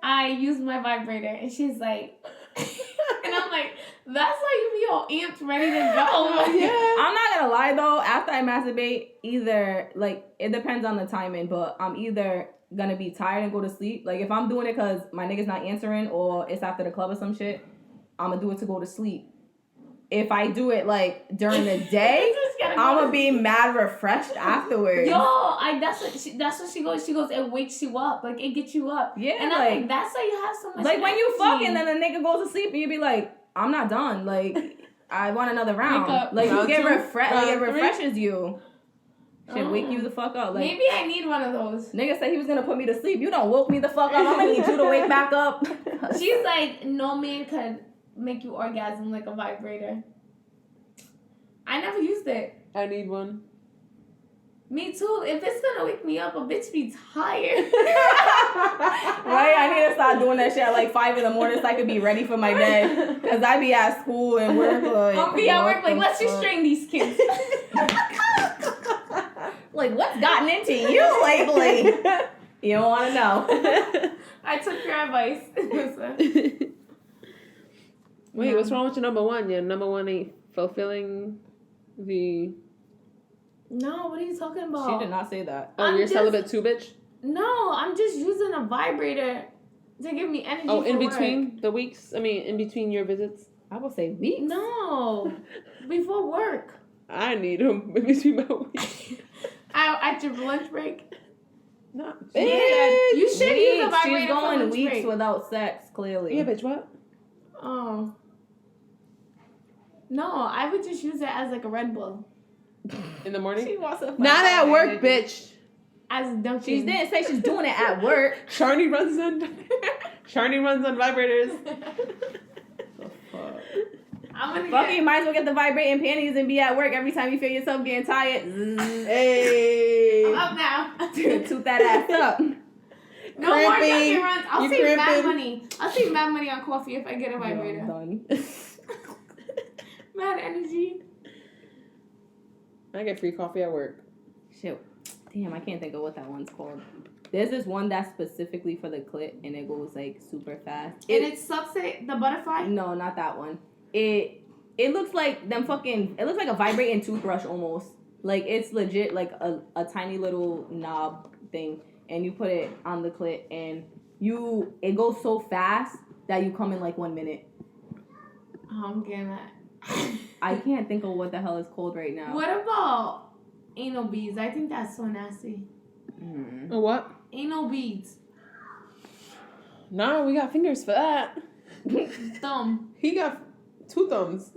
I use my vibrator. And she's like, and I'm like, that's why you be all amped, ready to go. Yeah. I'm not gonna lie though, after I masturbate, either like it depends on the timing, but I'm either gonna be tired and go to sleep. Like if I'm doing it because my nigga's not answering or it's after the club or some shit, I'm gonna do it to go to sleep. If I do it like during the day, I'm gonna be mad refreshed afterwards. Yo, that's what she goes. She goes, it wakes you up, like it gets you up. Yeah, and I'm like, that's why you have so much. Like when you energy. fuck and then the nigga goes to sleep and you be like, I'm not done. Like I want another round. Wake up. Like Round you get two, refreshed. Like it round three. refreshes you. Should wake you the fuck up. Like maybe I need one of those. nigga said he was gonna put me to sleep. You don't woke me the fuck up. I'm gonna need you to wake back up. She's like, no man could make you orgasm like a vibrator. I never used it. I need one. Me too. If it's gonna wake me up, a bitch be tired. Right? I need to start doing that shit at like 5 a.m. so I could be ready for my day. Cause I be at school and work like. I'll be at work like, let's restrain these kids. Like, what's gotten into you lately? You don't want to know. I took your advice. Wait, what's wrong with your number one? Your number one ain't fulfilling the... No, what are you talking about? She did not say that. Oh, you're celibate too, bitch? No, I'm just using a vibrator to give me energy. Oh, in for between work. the weeks? I mean, in between your visits? I will say weeks. No, before work. I need them in between my weeks. At your lunch break. Not Yeah, bitch. you should use a vibrator. She's for going lunch weeks break. without sex, clearly. Yeah, bitch, what? Oh. No, I would just use it as like a Red Bull. In the morning? She wants to Not at work, bitch. As Dunkin'. She didn't say she's doing it at work. Sharni runs on vibrators. I'm gonna Fuck, you might as well get the vibrating panties and be at work every time you feel yourself getting tired. Hey. I'm up now. Toot that ass up. No more Dunkin' runs. I'll You save mad crimping. money. I'll save mad money on coffee if I get a Yeah, vibrator. I'm done. Mad energy. I get free coffee at work. Shit. Damn, I can't think of what that one's called. There's this one that's specifically for the clit and it goes like super fast. And it sucks it, the butterfly? No, not that one. It looks like them fucking. It looks like a vibrating toothbrush almost. Like it's legit like a tiny little knob thing, and you put it on the clit, and it goes so fast that you come in like 1 minute. Oh, I'm getting that. I can't think of what the hell it's called right now. What about anal beads? I think that's so nasty. What? Anal beads. Nah, we got fingers for that. Thumb. He got 2 thumbs.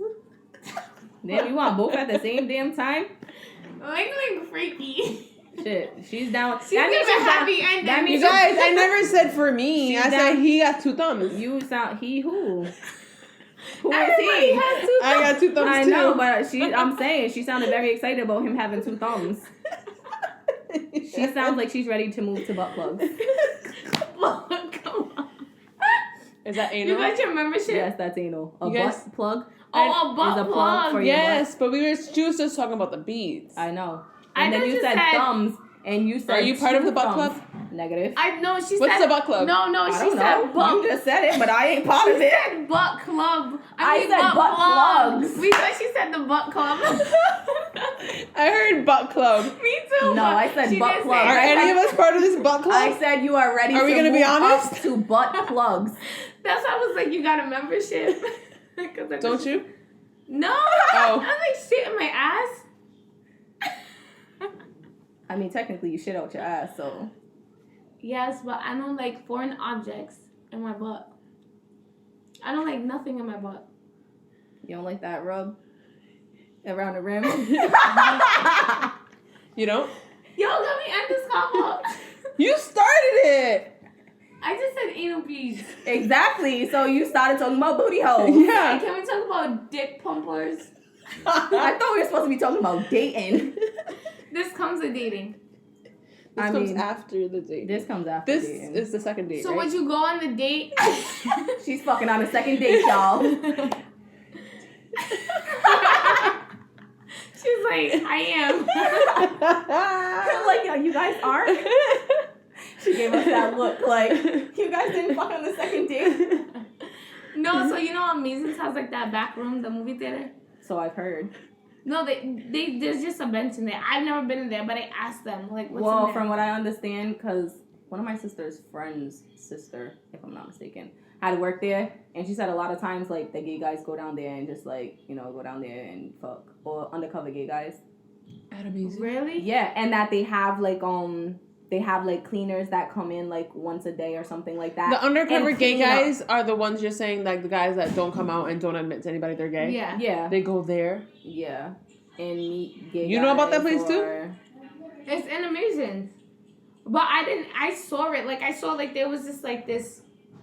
Damn, you want both at the same damn time? Like freaky. Shit, she's down. She's giving happy ending. That You means guys, I never said for me. She's I said down. he got 2 thumbs. You sound who? Who is Everybody he? has 2 I got 2 thumbs I too. know, but I'm saying she sounded very excited about him having 2 thumbs. She sounds like she's ready to move to butt plugs. Come on. Is that You anal? got your membership? Yes, that's anal. A You guys- butt plug. Oh, a butt is a plug plug. for your Yes, but she was just talking about the beads. I know. I And then thought you you said said- thumbs, and you said Are you part of 2 the butt thumbs. club? Negative. I know she What's said. the butt club? No, I she don't said know. butt. You just said it, but I ain't part She of it. said butt club. I mean said butt plugs. We thought she said the butt club. I heard butt club. Me too. No, I said she butt did say plug. Are that. any of us part of this butt club? I said you are ready Are we to gonna be move honest? up to butt plugs. That's why I was like, you got a membership. Don't you? No. Oh. I'm like shit in my ass. I mean, technically, you shit out your ass, so. Yes, but I don't like foreign objects in my butt. I don't like nothing in my butt. You don't like that rub around the rim? You don't? Yo, let me end this combo. You started it! I just said anal beads. Exactly. So you started talking about booty holes. Yeah. Can we talk about dick pumpers? I thought we were supposed to be talking about dating. This comes with dating. This comes after the date. This comes after This dating. is the second date, So right? would you go on the date? She's fucking on a second date, y'all. She's like, I am. Like, yo, you guys aren't? She gave us that look like, you guys didn't fuck on the second date? No, so you know Amazing has like that back room, the movie theater? So I've heard. No, they there's just a bench in there. I've never been in there, but I asked them, like, what's in Well, there? from what I understand, because one of my sister's friend's sister, if I'm not mistaken, had worked there, and she said a lot of times, like, the gay guys go down there and just, like, you know, go down there and fuck. Or undercover gay guys. Really? Yeah, and that they have, like, cleaners that come in, like, once a day or something like that. The undercover and gay clean up. guys are the ones you're saying, like, the guys that don't come out and don't admit to anybody they're gay? Yeah. Yeah. They go there? Yeah. And meet gay guys. You know about that place, too? It's in Amazing. But I saw it. Like, I saw, like, there was just, like, this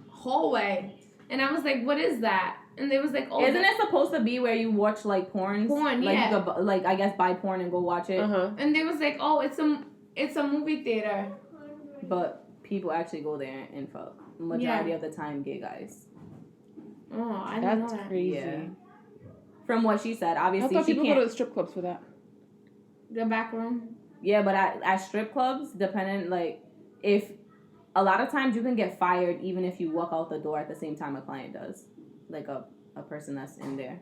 hallway. And I was like, what is that? And they was like, oh. Isn't it supposed to be where you watch, like, porn? Porn, like, yeah. You could, like, I guess buy porn and go watch it. Uh-huh. And they was like, oh, it's a movie theater. But people actually go there and fuck. Majority of the time, gay guys. Oh, I didn't know That's that. crazy. Yeah. From what she said, I obviously thought she people can't. go to the strip clubs for that. The back room. Yeah, but at strip clubs, depending, like, if a lot of times you can get fired even if you walk out the door at the same time a client does, like a person that's in there,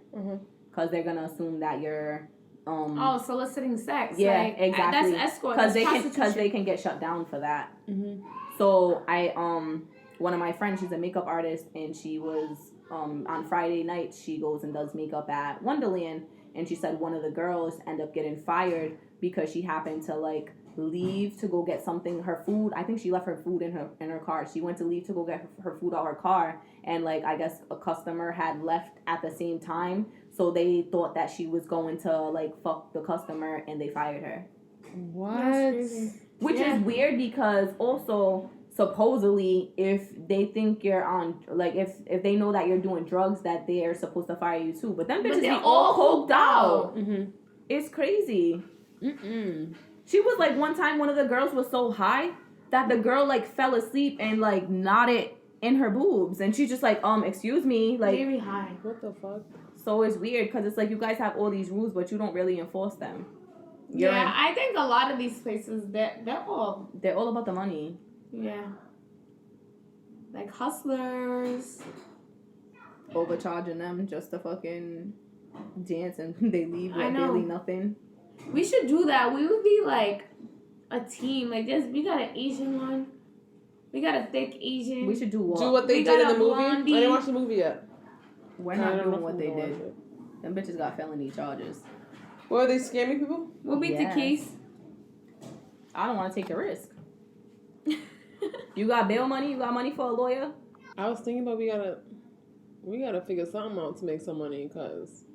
because they're gonna assume that you're. Oh, soliciting sex. Yeah, like, exactly. That's escort. Because That's they can get shut down for that. Mm-hmm. So one of my friends, she's a makeup artist, and she was on Friday night she goes and does makeup at Wonderland, and she said one of the girls ended up getting fired because she happened to like leave to go get something, her food. I think she left her food in her car. She went to leave to go get her food out her car, and like I guess a customer had left at the same time, so they thought that she was going to like fuck the customer, and they fired her. What? Which is weird because also supposedly if they think you're on, like if they know that you're doing drugs, that they are supposed to fire you too. But them bitches be all coked out. Mm-hmm. It's crazy. Mm-mm. She was like, one time one of the girls was so high that the girl like fell asleep and like nodded in her boobs, and she's just like, excuse me, like very high. What the fuck? So it's weird because it's like you guys have all these rules but you don't really enforce them. I think a lot of these places they're all about the money. Yeah. Like hustlers. Overcharging them just to fucking dance and they leave with barely nothing. We should do that. We would be like a team. Like this, we got an Asian one. We got a thick Asian. We should do what? Do what they did in the movie? Blondie. I didn't watch the movie yet. We're not doing what they did. Them bitches got felony charges. Well, are they scamming people? We'll beat the case. I don't want to take the risk. You got bail money? You got money for a lawyer? I was thinking about we gotta figure something out to make some money, cause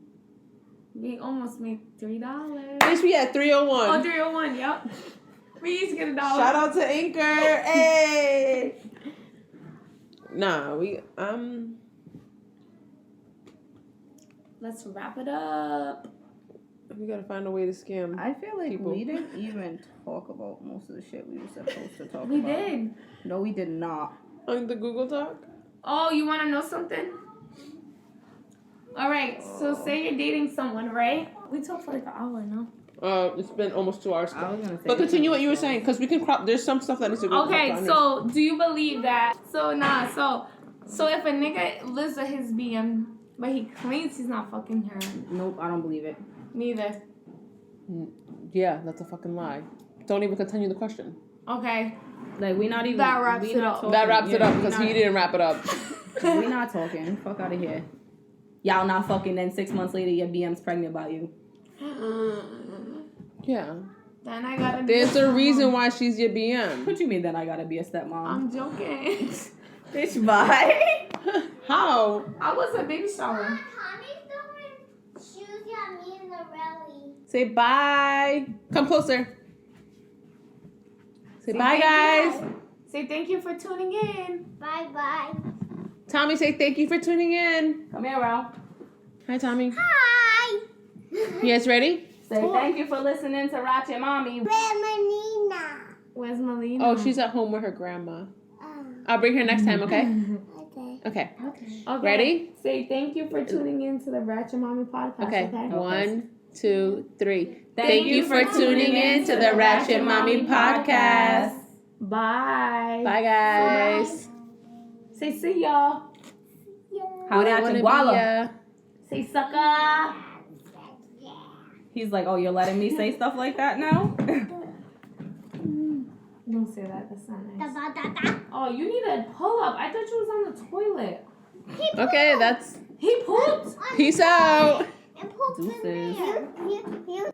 we almost made $3. Bitch, we at 301. Oh, 301, yep. We used to get $1. Shout out to Anchor. Hey. Nah, Let's wrap it up. We gotta find a way to scam. I feel like people. we didn't even talk about most of the shit we were supposed to talk We about. did. No, we did not. On the Google Doc? Oh, you want to know something? All right. So say you're dating someone, right? We talked for like an hour, no? It's been almost 2 hours. I was gonna say. But continue what you were saying, because we can crop. There's some stuff that needs to go. Okay. So do you believe that? So if a nigga lives with his BM, but he claims he's not fucking her. Nope, I don't believe it. Neither. Yeah, that's a fucking lie. Don't even continue the question. Okay. Like we not even. That wraps we it not up. talking. That wraps it up we because not- he didn't wrap it up. We not talking. Fuck out of here. Y'all not fucking. Then 6 months later, your BM's pregnant by you. Yeah. Then I gotta. There's a reason why she's your BM. What you mean? Then I gotta be a stepmom? I'm joking. Bitch, bye. How? I was a baby shower. Say bye. Come closer. Say bye, guys. Say thank you for tuning in. Bye-bye. Tommy, say thank you for tuning in. Come here, Ro. Hi, Tommy. Hi. You guys ready? Say thank you for listening to Ratchet Mommy. Remanina. Where's Melina? Oh, she's at home with her grandma. Oh, I'll bring her next time, okay? okay. Okay. Ready? Say thank you for tuning in to the Ratchet Mommy podcast. Okay. Okay. 1, 2, 3. Thank you for tuning in to the Ratchet Mommy podcast. Bye. Bye, guys. Say see y'all. How Wouldn't at wanna your be, guala. Say sucker. He's like, oh, you're letting me say stuff like that now? Don't say that. That's not nice. Da-da-da-da. Oh, you need a pull up. I thought you was on the toilet. Okay, that's... He pooped. Peace out. And poop in Deuces. there. You